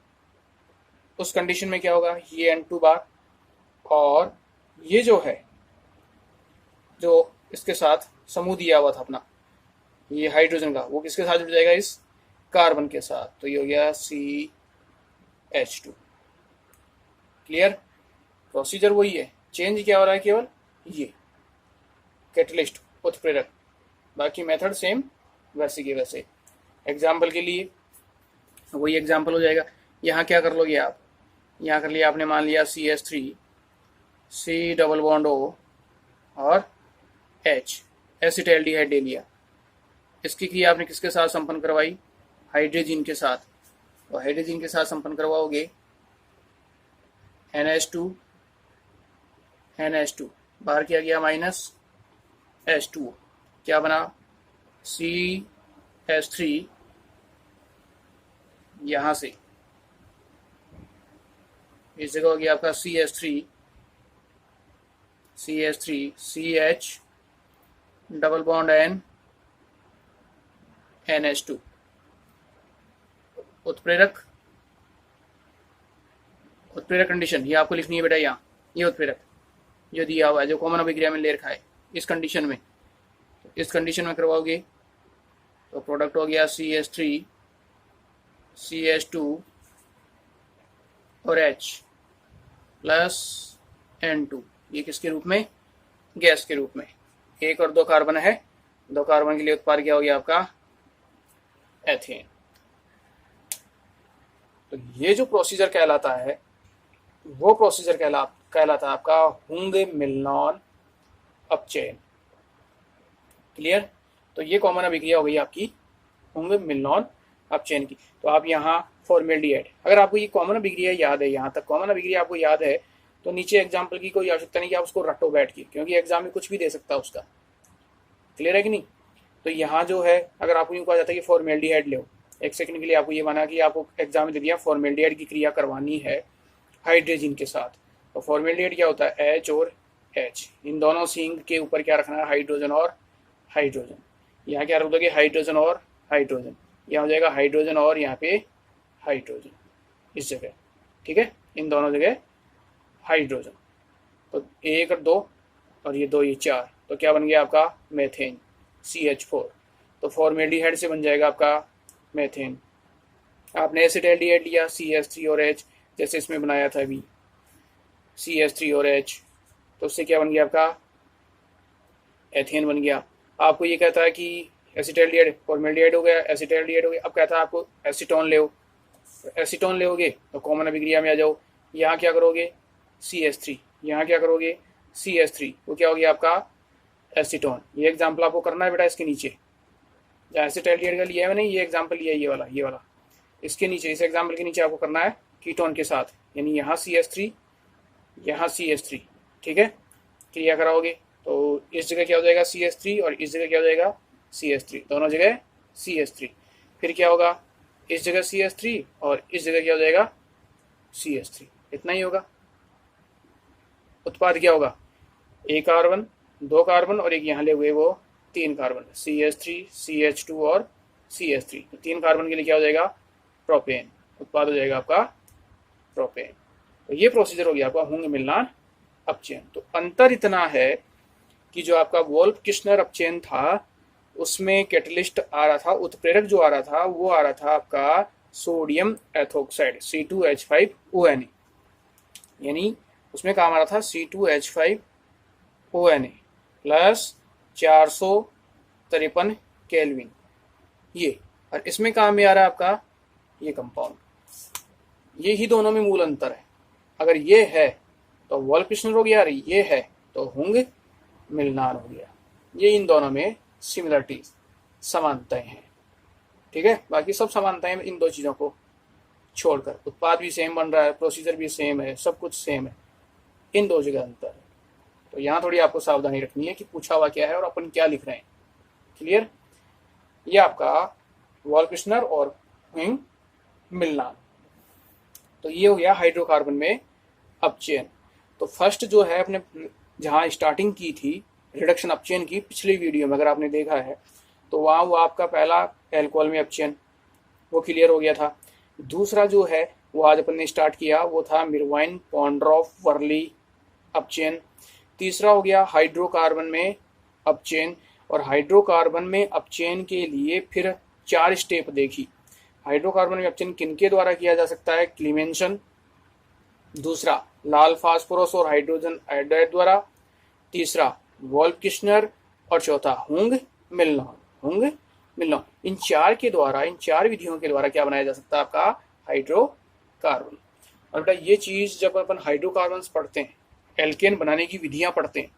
उस कंडीशन में क्या होगा? ये N2 बार, और ये जो है, जो इसके साथ समूह दिया हुआ था अपना, ये हाइड्रोजन का, वो किसके साथ जुड़ जाएगा? इस कार्बन के साथ। तो ये हो गया CH2। क्लियर? प्रोसीजर वही है, चेंज क्या हो रहा है? केवल ये कैटलिस्ट उत्प्रेरक, बाकी मेथड सेम वैसे के वैसे। एग्जाम्पल के लिए वही एग्जाम्पल हो जाएगा। यहाँ क्या कर लोगे आप? यहाँ कर लिया आपने, मान लिया CH3 C double bond O और H एसिटाल्डिहाइड ले लिया। इसकी क्रिया आपने किसके साथ संपन्न करवाई? हाइड्रोजन के साथ। तो हाइड्रोजन के साथ संपन्न करवाओगे NH2 बाहर किया गया माइनस H2O, क्या बना? CH3, यहां से इस जगह हो गया आपका CH3 CH double bond N NH2। उत्प्रेरक कंडीशन ये आपको लिखनी है बेटा। यहाँ ये उत्प्रेरक जो दिया हुआ है, जो कॉमन अभिक्रिया में ले रखा है, इस कंडीशन में, तो इस कंडीशन में करवाओगे तो प्रोडक्ट हो गया CH3 CH2 और H प्लस N2। ये किसके रूप में? गैस के रूप में। 1 और 2 कार्बन है, 2 कार्बन के लिए उत्पाद क्या हो गया आपका? एथेन। तो ये जो प्रोसीजर कहलाता है, वो प्रोसीजर कहलाता है आपका हुंगे मिलनॉन अपचयन। क्लियर? तो ये कॉमन अभिक्रिया हो गई आपकी हुंगे मिलनॉन अपचयन की। तो आप यहाँ फॉर्मेल्डिहाइड, अगर आपको ये कॉमन अभिक्रिया याद है, यहाँ तक कॉमन अभिक्रिया आपको याद है, तो नीचे एग्जाम्पल की कोई आवश्यकता नहीं कि आप उसको रटो बैठ के, क्योंकि एग्जाम में कुछ भी दे सकता है उसका। क्लियर है कि नहीं? तो यहाँ जो है, अगर आपको यूँ कहा जाता है कि फॉर्मेल्डिहाइड लो, एक सेकंड के लिए आपको ये माना कि आपको एग्जाम में दे दिया फॉर्मेल्डिहाइड की क्रिया करवानी है हाइड्रोजन के साथ। तो फॉर्मेल्डिहाइड क्या होता है? H और H, इन दोनों सिंग के ऊपर क्या रखना है? हाइड्रोजन और हाइड्रोजन। यहाँ क्या रख दोगे? हाइड्रोजन और हाइड्रोजन। यहाँ हो जाएगा हाइड्रोजन और यहाँ पे हाइड्रोजन इस जगह। ठीक है, इन दोनों जगह हाइड्रोजन। तो 1 और 2 और ये 2 ये 4, तो क्या बन गया आपका? Methane CH4। तो फॉर्मेल्डिहाइड से बन जाएगा आपका मेथेन। आपने एसिटाल्डिहाइड लिया CH3 और H, जैसे इसमें बनाया था अभी CH3 और H, तो उससे क्या बन गया आपका? एथेन बन गया। आपको ये कहता है कि एसिटाल्डिहाइड फॉर्मेल्डिहाइड हो गया, एसिटाल्डिहाइड हो गया। अब कहता है आपको एसीटोन ले, एसीटोन लेोगे तो कॉमन अभिक्रिया में आ जाओ। यहाँ क्या करोगे? CH3, यहाँ क्या करोगे? CH3, वो क्या हो गया आपका? एसीटोन। ये एग्जाम्पल आपको करना है बेटा इसके नीचे, जहाँ एसिटाल्डिहाइड का लिया है मैंने, ये एग्जाम्पल लिया है, ये वाला इसके नीचे, इस एग्जाम्पल के नीचे आपको करना है कीटोन के साथ, यानी यहाँ CH3 यहाँ CH3। ठीक है, क्रिया कराओगे तो इस जगह क्या हो जाएगा? CH3 और इस जगह क्या हो जाएगा? CH3, दोनों जगह CH3। फिर क्या होगा? इस जगह CH3 और इस जगह क्या हो जाएगा? CH3। इतना ही होगा। उत्पाद क्या होगा? 1 कार्बन, 2 कार्बन और एक यहाँ ले हुए वो 3 कार्बन, CH3 CH2 और CH3। 3 कार्बन के लिए क्या हो जाएगा? प्रोपेन, उत्पाद हो जाएगा आपका प्रोपेन। तो ये प्रोसीजर हो गया आपका हुंग मिलनान अपचयन। तो अंतर इतना है कि जो आपका वोल्फ किश्नर अपचयन था उसमें कैटलिस्ट आ रहा था, उत्प्रेरक जो आ रहा था वो आ रहा था आपका सोडियम एथोक्साइड C2H5ONA, यानी उसमें काम आ रहा था C2H5ONA प्लस 453 केल्विन ये, और इसमें काम में आ रहा है आपका ये कंपाउंड। ये ही दोनों में मूल अंतर है। अगर ये है तो वोल्फ किश्नर हो गया और ये है तो हुंग मिलनार हो गया। ये इन दोनों में सिमिलरिटीज, समानताएं हैं। ठीक है, बाकी सब समानताएं इन दो चीज़ों को छोड़कर, उत्पाद भी सेम बन रहा है, प्रोसीजर भी सेम है, सब कुछ सेम है, इन दो जगह अंतर है। तो यहाँ थोड़ी आपको सावधानी रखनी है कि पूछा हुआ क्या है और अपन क्या लिख रहे हैं। क्लियर? ये आपका वोल्फ किश्नर और हुंग मिलनार। तो ये हो गया हाइड्रोकार्बन में अपचयन। तो फर्स्ट जो है अपने जहाँ स्टार्टिंग की थी रिडक्शन अपचयन की पिछली वीडियो में, अगर आपने देखा है तो वहाँ वो आपका पहला एल्कोहल में अपचयन वो क्लियर हो गया था। दूसरा जो है वो आज अपन ने स्टार्ट किया वो था मिरवाइन पॉन्ड्रॉफ वर्ली अपचयन। तीसरा हो गया हाइड्रोकार्बन में अपचयन, और हाइड्रोकार्बन में अपचयन के लिए फिर 4 स्टेप देखी। हाइड्रोकार्बन में अपचयन किनके द्वारा किया जा सकता है? क्लीमेंसन, दूसरा लाल फास्फोरस और हाइड्रोजन आयोडाइड द्वारा, तीसरा वोल्फ किश्नर, और चौथा हुंग मिलनार। इन 4 के द्वारा, इन 4 विधियों के द्वारा क्या बनाया जा सकता है? आपका हाइड्रोकार्बन। और बेटा ये चीज जब अपन हाइड्रोकार्बन पढ़ते हैं, एल्केन बनाने की विधियां पढ़ते हैं,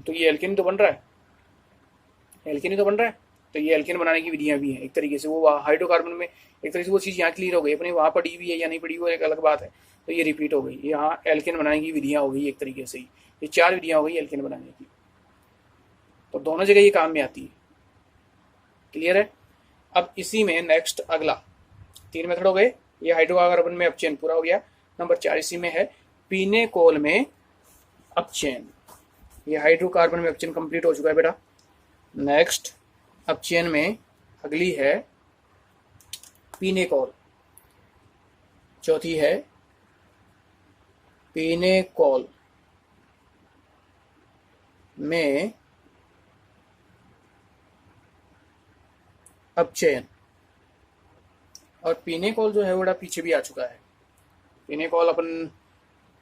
तो ये एल्केन तो बन रहा है, एल्केन ही तो बन रहा है। तो ये एल्केन बनाने की विधियां भी हैं एक तरीके से। वो हाइड्रोकार्बन में एक तरीके से वो चीज़ यहाँ क्लियर हो गई, अपने वहाँ पढ़ी हुई है या नहीं पढ़ी हुई एक अलग बात है, तो ये रिपीट हो गई। यहाँ एल्केन बनाने की विधियां हो गई एक तरीके से ही, ये 4 विधियां हो गई एल्केन बनाने की, तो दोनों जगह ये काम में आती है। क्लियर है? अब इसी में नेक्स्ट अगला 3 मेथड हो गए। ये हाइड्रोकार्बन में अपचयन पूरा हो गया। नंबर 4 इसी में है पीनेकोल में अपचयन। ये हाइड्रोकार्बन में अपचयन कंप्लीट हो चुका है बेटा। नेक्स्ट अपचयन में अगली है पीनेकोल, चौथी है पीनेकोल में अपचयन। और पीनेकोल जो है वो बड़ा पीछे भी आ चुका है। पीनेकोल अपन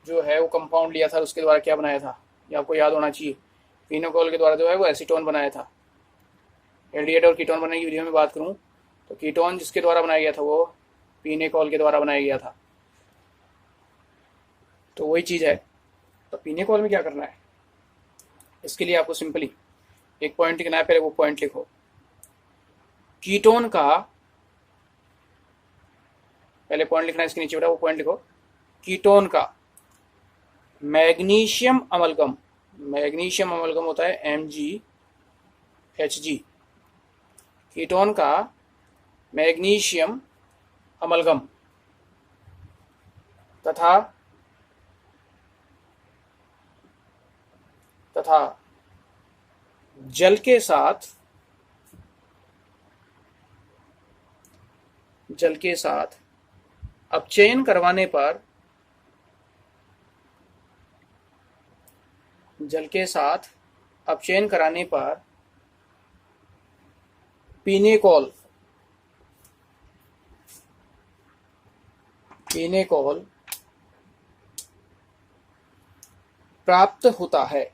जो है वो कंपाउंड लिया था, उसके द्वारा क्या बनाया था ये आपको याद होना चाहिए। पीनेकोल के द्वारा जो है वो एसीटोन बनाया था। एल्डिहाइड और कीटोन बनाने की वीडियो में बात करूं तो कीटोन जिसके द्वारा बनाया गया था वो पीनेकोल के द्वारा बनाया गया था। तो वही चीज़ है। तो पीनेकोल में क्या करना है, इसके लिए आपको सिंपली एक पॉइंट लिखना है। पहले वो पॉइंट लिखो, कीटोन का, पहले पॉइंट लिखना है इसके नीचे बेटा, वो पॉइंट लिखो। कीटोन का मैग्नीशियम अमलगम, मैग्नीशियम अमलगम होता है MgHg। कीटोन का मैग्नीशियम अमलगम तथा जल के साथ अपचयन करवाने पर, जल के साथ अपचयन कराने पर पीनेकोल प्राप्त होता है।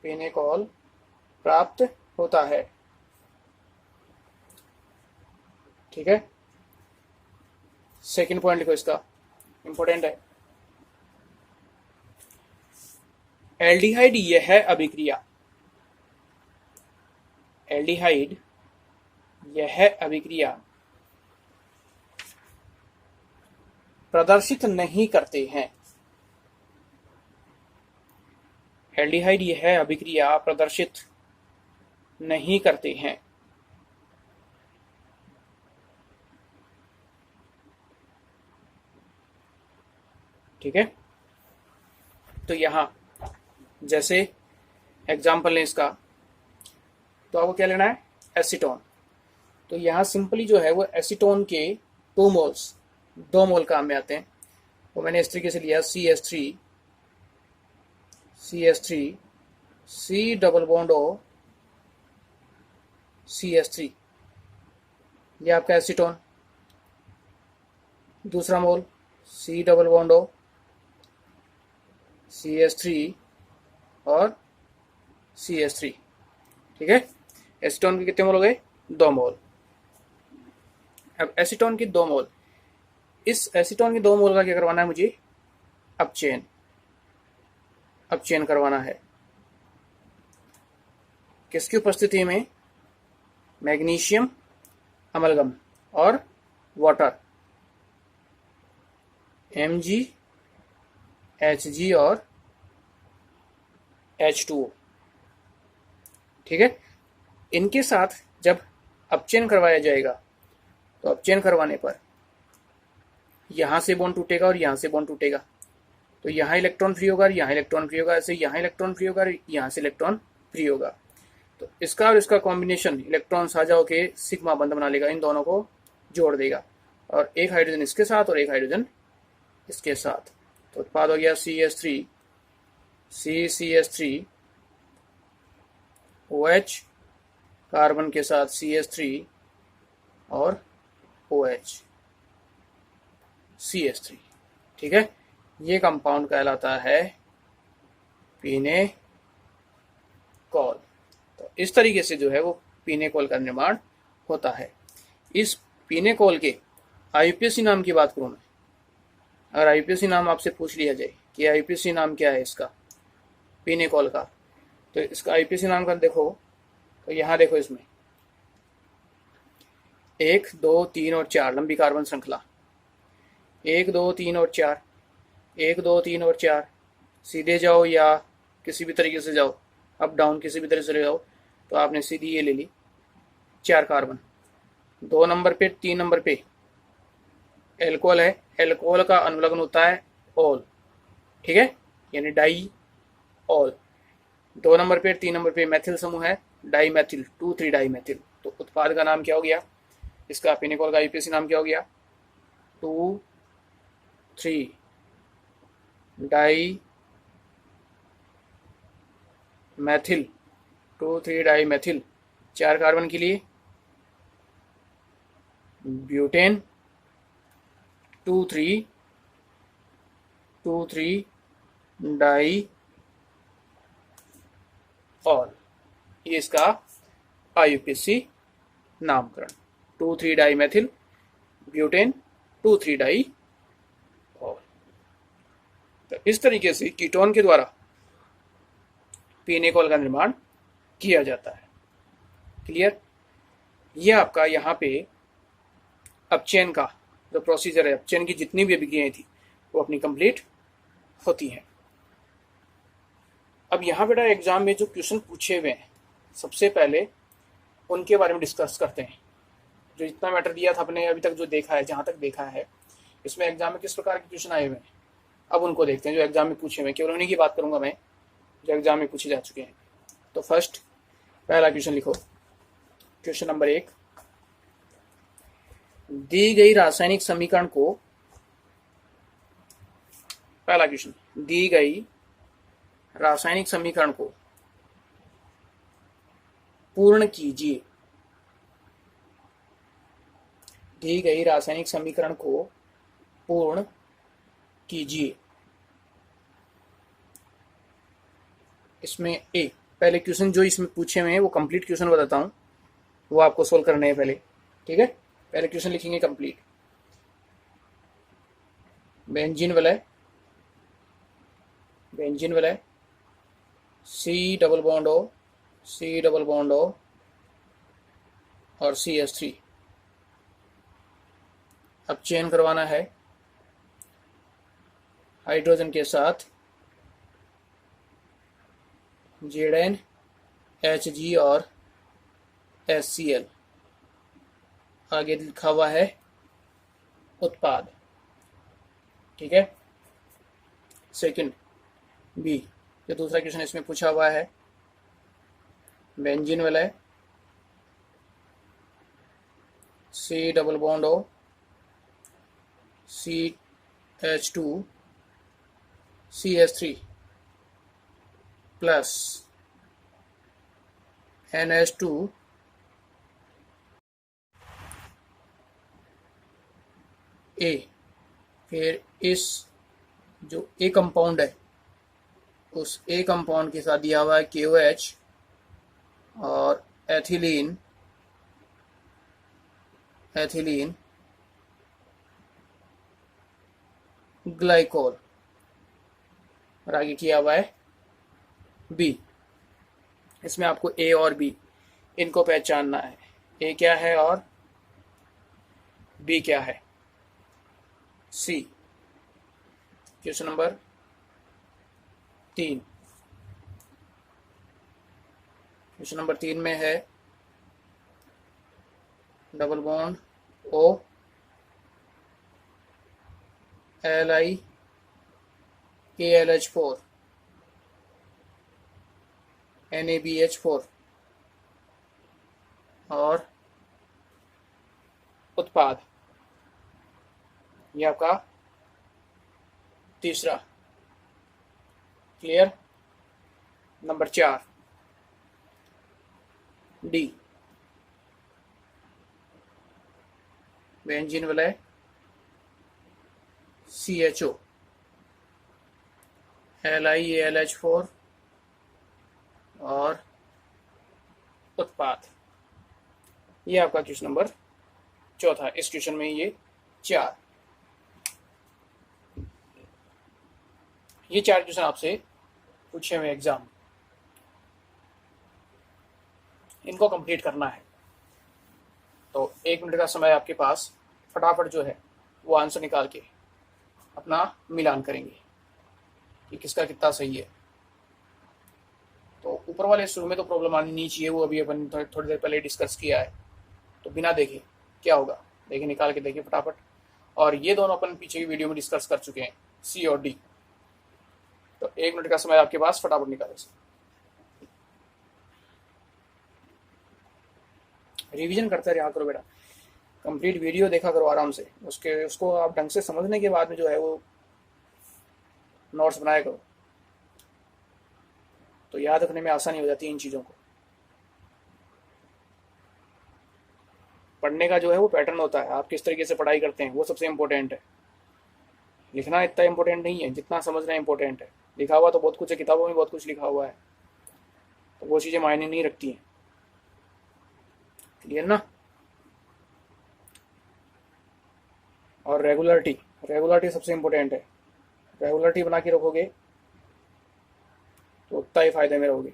पीनेकोल प्राप्त होता है। ठीक है, सेकंड पॉइंट लिखो, इसका इंपॉर्टेंट है। एल्डिहाइड यह अभिक्रिया, एल्डिहाइड यह अभिक्रिया प्रदर्शित नहीं करते हैं। एल्डिहाइड यह अभिक्रिया प्रदर्शित नहीं करते हैं। ठीक है, तो यहां जैसे एग्जाम्पल लें इसका, तो आपको क्या लेना है, एसीटोन। तो यहाँ सिंपली जो है वो एसीटोन के 2 मोल्स, 2 मोल काम में आते हैं। तो मैंने इस तरीके से लिया CH3 C double bond O CH3, ये आपका एसीटोन। दूसरा मोल C double bond O CH3 और CH3, ठीक है। एसीटोन के कितने मोल हो गए? 2 मोल। अब एसीटोन की 2 मोल, इस एसीटोन की 2 मोल का क्या करवाना है मुझे? अपचेन करवाना है। किसकी उपस्थिति में? मैग्नीशियम अमलगम और वाटर, Mg Hg और H2O, ठीक है। इनके साथ जब अपचयन करवाया जाएगा तो अपचयन करवाने पर यहाँ से बॉन्ड टूटेगा और यहाँ से बॉन्ड टूटेगा, तो यहाँ इलेक्ट्रॉन फ्री होगा और यहाँ इलेक्ट्रॉन फ्री होगा, ऐसे यहाँ इलेक्ट्रॉन फ्री होगा और यहाँ से इलेक्ट्रॉन फ्री होगा। तो इसका और इसका कॉम्बिनेशन इलेक्ट्रॉन साझा होके सिग्मा बंध बना लेगा, इन दोनों को जोड़ देगा, और एक हाइड्रोजन इसके साथ और एक हाइड्रोजन इसके साथ। तो उत्पाद हो गया CH3 CCH3 OH, कार्बन के साथ CH3 और OH CH3, ठीक है। ये कंपाउंड कहलाता है पिनेकोल। तो इस तरीके से जो है वो पिनेकोल का निर्माण होता है। इस पिनेकोल के IUPAC नाम की बात करूं मैं, अगर IUPAC नाम आपसे पूछ लिया जाए कि IUPAC नाम क्या है इसका, पिनेकोल का, तो इसका IUPAC नाम का देखो, तो यहाँ देखो इसमें 1 2 3 और 4 लंबी कार्बन श्रृंखला, 1 2 3 और 4, 1 2 3 और 4, सीधे जाओ या किसी भी तरीके से जाओ, अप डाउन किसी भी तरह से जाओ, तो आपने सीधी ये ले ली 4 कार्बन। 2 नंबर पे 3 नंबर पे एल्कोहल है, एल्कोहल का अनुलग्न होता है ऑल, ठीक है, यानी डाई ऑल। 2 नंबर पे 3 नंबर पे मैथिल समूह है, डाई मैथिल, 2,3 डाई मैथिल। तो उत्पाद का नाम क्या हो गया? इसका पिनेकोल का IUPAC नाम क्या हो गया? 2,3 di methyl, 2,3 di methyl. 4 carbon के लिए ब्यूटेन 2,3 डाई ऑल, ये इसका IUPAC नामकरण। 2,3 di methyl butane 2,3 diol. तो इस तरीके से कीटोन के द्वारा पिनेकोल का निर्माण किया जाता है। क्लियर? ये आपका यहाँ पे अपचयन का जो प्रोसीजर है, अपचयन की जितनी भी अभिक्रियाएं थी वो अपनी कंप्लीट होती हैं। अब यहाँ बेटा एग्जाम में जो क्वेश्चन पूछे हुए हैं, सबसे पहले उनके बारे में डिस्कस करते हैं। जो जितना मैटर दिया था अपने अभी तक जो देखा है, जहाँ तक देखा है, इसमें एग्जाम में किस प्रकार के क्वेश्चन आए हुए हैं, अब उनको देखते हैं जो एग्जाम में पूछे हुए हैं। केवल उन्हीं की बात करूंगा मैं जो एग्जाम में पूछे जा चुके हैं। तो फर्स्ट पहला क्वेश्चन लिखो, क्वेश्चन नंबर 1, दी गई रासायनिक समीकरण को, पहला क्वेश्चन, दी गई रासायनिक समीकरण को पूर्ण कीजिए। दी गई रासायनिक समीकरण को पूर्ण कीजिए। इसमें ए, पहले क्वेश्चन जो इसमें पूछे हुए हैं वो कंप्लीट क्वेश्चन बताता हूं, वो आपको सोल्व करने हैं पहले, ठीक है। पहले क्वेश्चन लिखेंगे कंप्लीट। बेंजीन वलय C डबल बॉन्ड O और CH3, अब चयन करवाना है हाइड्रोजन के साथ Zn Hg और HCl, आगे लिखा हुआ है उत्पाद, ठीक है। सेकंड बी, जो दूसरा क्वेश्चन इसमें पूछा हुआ है, बेंजीन वलय C double bond O CH2 CH3 plus NH2 A। फिर इस जो A कंपाउंड है उस A कंपाउंड के साथ दिया हुआ है KOH और एथिलीन ग्लाइकोल और आगे किया हुआ है B। इसमें आपको A और B इनको पहचानना है, A क्या है और B क्या है। C question number 3। Question number 3 में है double bond O Li KLH4 NaBH4 और उत्पाद, ये आपका तीसरा। क्लियर। नंबर 4 D बेंजीन विलय CHO LiAlH4 और उत्पाद, ये आपका क्वेश्चन नंबर 4। इस क्वेश्चन में ये 4 क्वेश्चन आपसे पूछे हुए एग्जाम, इनको कंप्लीट करना है। तो 1 मिनट का समय आपके पास, फटाफट जो है वो आंसर निकाल के अपना मिलान करेंगे कि किसका कितना सही है। तो ऊपर वाले शुरू में तो प्रॉब्लम आनी नहीं चाहिए, वो अभी अपन थोड़ी देर पहले डिस्कस किया है। तो बिना देखे क्या होगा, देखिए निकाल के देखिए फटाफट। और ये दोनों अपन पीछे की वीडियो में डिस्कस कर चुके हैं, C और D। तो 1 मिनट का समय आपके पास, फटाफट निकाले। रिवीजन करते रहा करो बेटा, कंप्लीट वीडियो देखा करो आराम से, उसको आप ढंग से समझने के बाद में जो है वो नोट्स बनाया करो, तो याद रखने में आसानी हो जाती है इन चीज़ों को। पढ़ने का जो है वो पैटर्न होता है, आप किस तरीके से पढ़ाई करते हैं वो सबसे इम्पोर्टेंट है। लिखना इतना इम्पोर्टेंट नहीं है जितना समझना इम्पोर्टेंट है। लिखा हुआ तो बहुत कुछ है, किताबों में बहुत कुछ लिखा हुआ है, तो वो चीज़ें मायने नहीं रखती हैं। क्लियर ना। और रेगुलरिटी सबसे इम्पोर्टेंट है। रेगुलरिटी बना के रखोगे तो उतना ही फायदे में रहोगे।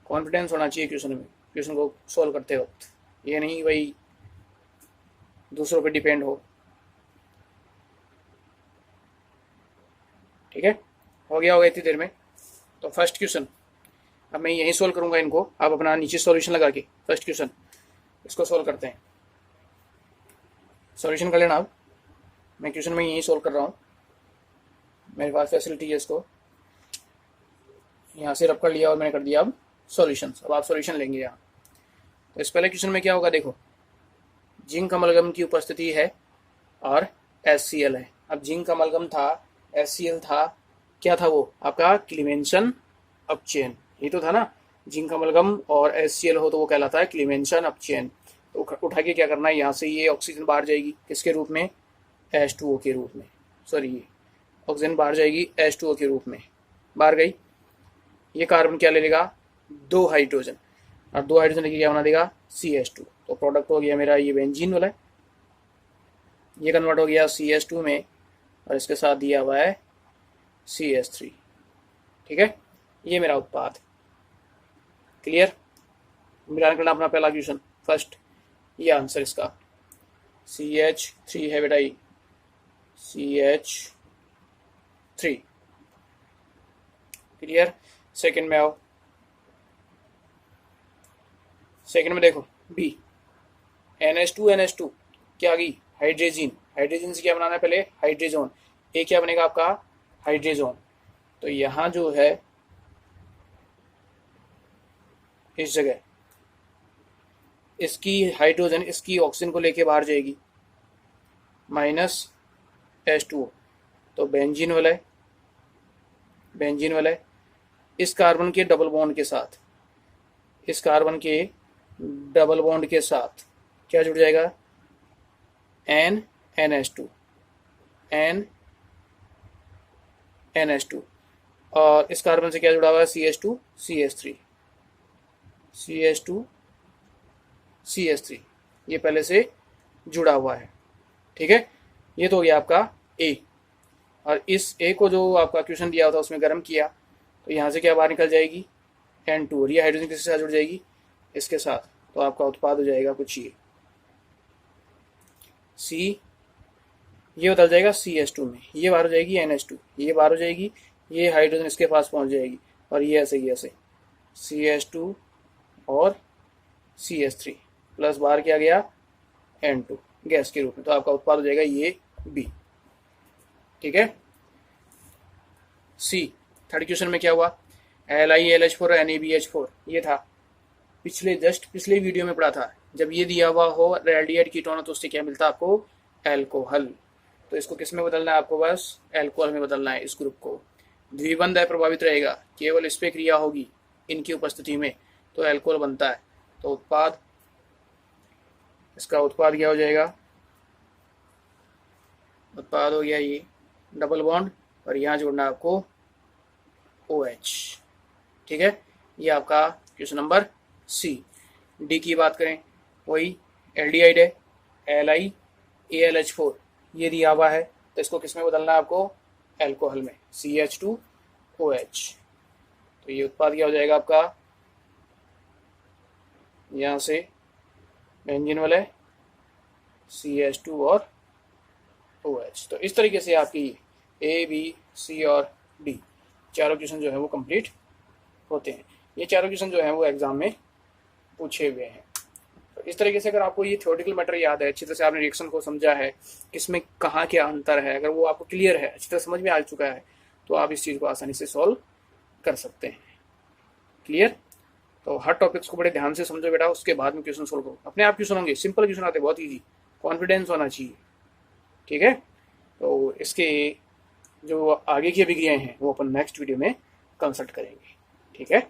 कॉन्फिडेंस होना चाहिए क्वेश्चन को सॉल्व करते वक्त, ये नहीं भाई दूसरों पे डिपेंड हो। ठीक है, हो गया इतनी देर में। तो फर्स्ट क्वेश्चन अब मैं यहीं सॉल्व करूंगा इनको, आप अपना नीचे सॉल्यूशन लगा के फर्स्ट क्वेश्चन इसको सॉल्व करते हैं। सॉल्यूशन कर लेना। अब मैं क्वेश्चन में यहीं सॉल्व कर रहा हूँ, मेरे पास फैसिलिटी है। इसको यहाँ से रब कर लिया और मैंने कर दिया अब सॉल्यूशन। अब आप सॉल्यूशन लेंगे यहाँ। तो इस पहले क्वेश्चन में क्या होगा, देखो जिंक अमलगम की उपस्थिति है और HCl है। अब जिंक अमलगम था, HCl था, क्या था वो आपका क्लीमेंसन अपचेन, ये तो था ना। जिंक अमलगम और HCl हो तो वो कहलाता है क्लीमेंसन अपचेन। तो उठा के क्या करना है, यहाँ से ये ऑक्सीजन बाहर जाएगी किसके रूप में, H2O के रूप में। सॉरी, ये ऑक्सीजन बाहर जाएगी H2O के रूप में, बाहर गई। ये कार्बन क्या ले लेगा, 2 हाइड्रोजन, और 2 हाइड्रोजन लेके क्या बना देगा, CH2। तो प्रोडक्ट हो गया मेरा ये बेंजीन वाला, ये कन्वर्ट हो गया CH2 में, और इसके साथ दिया हुआ है CH3। ठीक है, ये मेरा उत्पाद। क्लियर। मिलान करना अपना पहला क्वेश्चन फर्स्ट, ये आंसर इसका CH3 है बेटा, ये CH3। क्लियर। सेकंड में आओ। सेकंड में देखो B, NH2 क्या आ गई, हाइड्रोजन। हाइड्रोजन से क्या बनाना है पहले, हाइड्रोजन। ए क्या बनेगा आपका, हाइड्रोजन। तो यहां जो है इस जगह इसकी हाइड्रोजन इसकी ऑक्सीजन को लेके बाहर जाएगी, -H2O, तो बेंजीन वाला है, बेंजीन वाला है। इस कार्बन के डबल बॉन्ड के साथ, इस कार्बन के डबल बॉन्ड के साथ क्या जुड़ जाएगा, NH2, NH2, और इस कार्बन से क्या जुड़ा हुआ है, CH2 CH3, CH2 CH3, ये पहले से जुड़ा हुआ है। ठीक है, ये तो हो गया आपका A। और इस A को जो आपका क्वेश्चन दिया हुआ था उसमें गर्म किया, तो यहाँ से क्या बाहर निकल जाएगी, N2, और ये हाइड्रोजन किसके साथ जुड़ जाएगी, इसके साथ, तो आपका उत्पाद हो जाएगा कुछ ये C, ये बदल जाएगा CH2 में, ये बाहर हो जाएगी NH2, ये बाहर हो जाएगी, ये हाइड्रोजन इसके पास पहुंच जाएगी, और ये ऐसे CH2 और CH3 प्लस बाहर क्या गया, N2 गैस के रूप में, तो आपका उत्पाद हो जाएगा ये B। ठीक है, C। थर्ड क्वेश्चन में क्या हुआ, LiAlH4 NaBH4, ये था पिछले वीडियो में पढ़ा था। जब ये दिया हुआ हो रेडिएट कीटोन तो उससे क्या मिलता है आपको, एल्कोहल। तो इसको किस में बदलना है आपको, बस एल्कोहल में बदलना है इस ग्रुप को। द्विबंध प्रभावित रहेगा, केवल इस पे क्रिया होगी इनकी उपस्थिति में, तो एल्कोहल बनता है। तो उत्पाद, इसका उत्पाद क्या हो जाएगा, उत्पाद हो गया ये डबल बॉन्ड, और यहाँ जोड़ना है आपको OH। ठीक है, ये आपका क्वेश्चन नंबर C। D की बात करें, वही एल्डिहाइड है, LiAlH4, ये दिया हुआ है, तो इसको किस में बदलना है आपको, एल्कोहल में, CH2OH। तो ये उत्पाद क्या हो जाएगा आपका, यहाँ से बेंजीन वाला है, CH2 और OH। तो इस तरीके से आपकी A, B, C और D चारों क्वेश्चन जो है वो कंप्लीट होते हैं। ये चारों क्वेश्चन जो है वो एग्जाम में पूछे हुए हैं। तो इस तरीके से अगर आपको ये थ्योरेटिकल मैटर याद है, अच्छी तरह से आपने रिएक्शन को समझा है, किसमें कहाँ क्या अंतर है, अगर वो आपको क्लियर है, अच्छी तरह समझ में आ चुका है, तो आप इस चीज़ को आसानी से सॉल्व कर सकते हैं। क्लियर? तो हर टॉपिक्स को बड़े ध्यान से समझो बेटा, उसके बाद में क्वेश्चन सोल्व करो। अपने आप क्वेश्चन होंगे, सिंपल क्वेश्चन आते, बहुत ईजी, कॉन्फिडेंस होना चाहिए। ठीक है, तो इसके जो आगे की अभिक्रियाएं हैं वो अपन नेक्स्ट वीडियो में कंसल्ट करेंगे। ठीक है।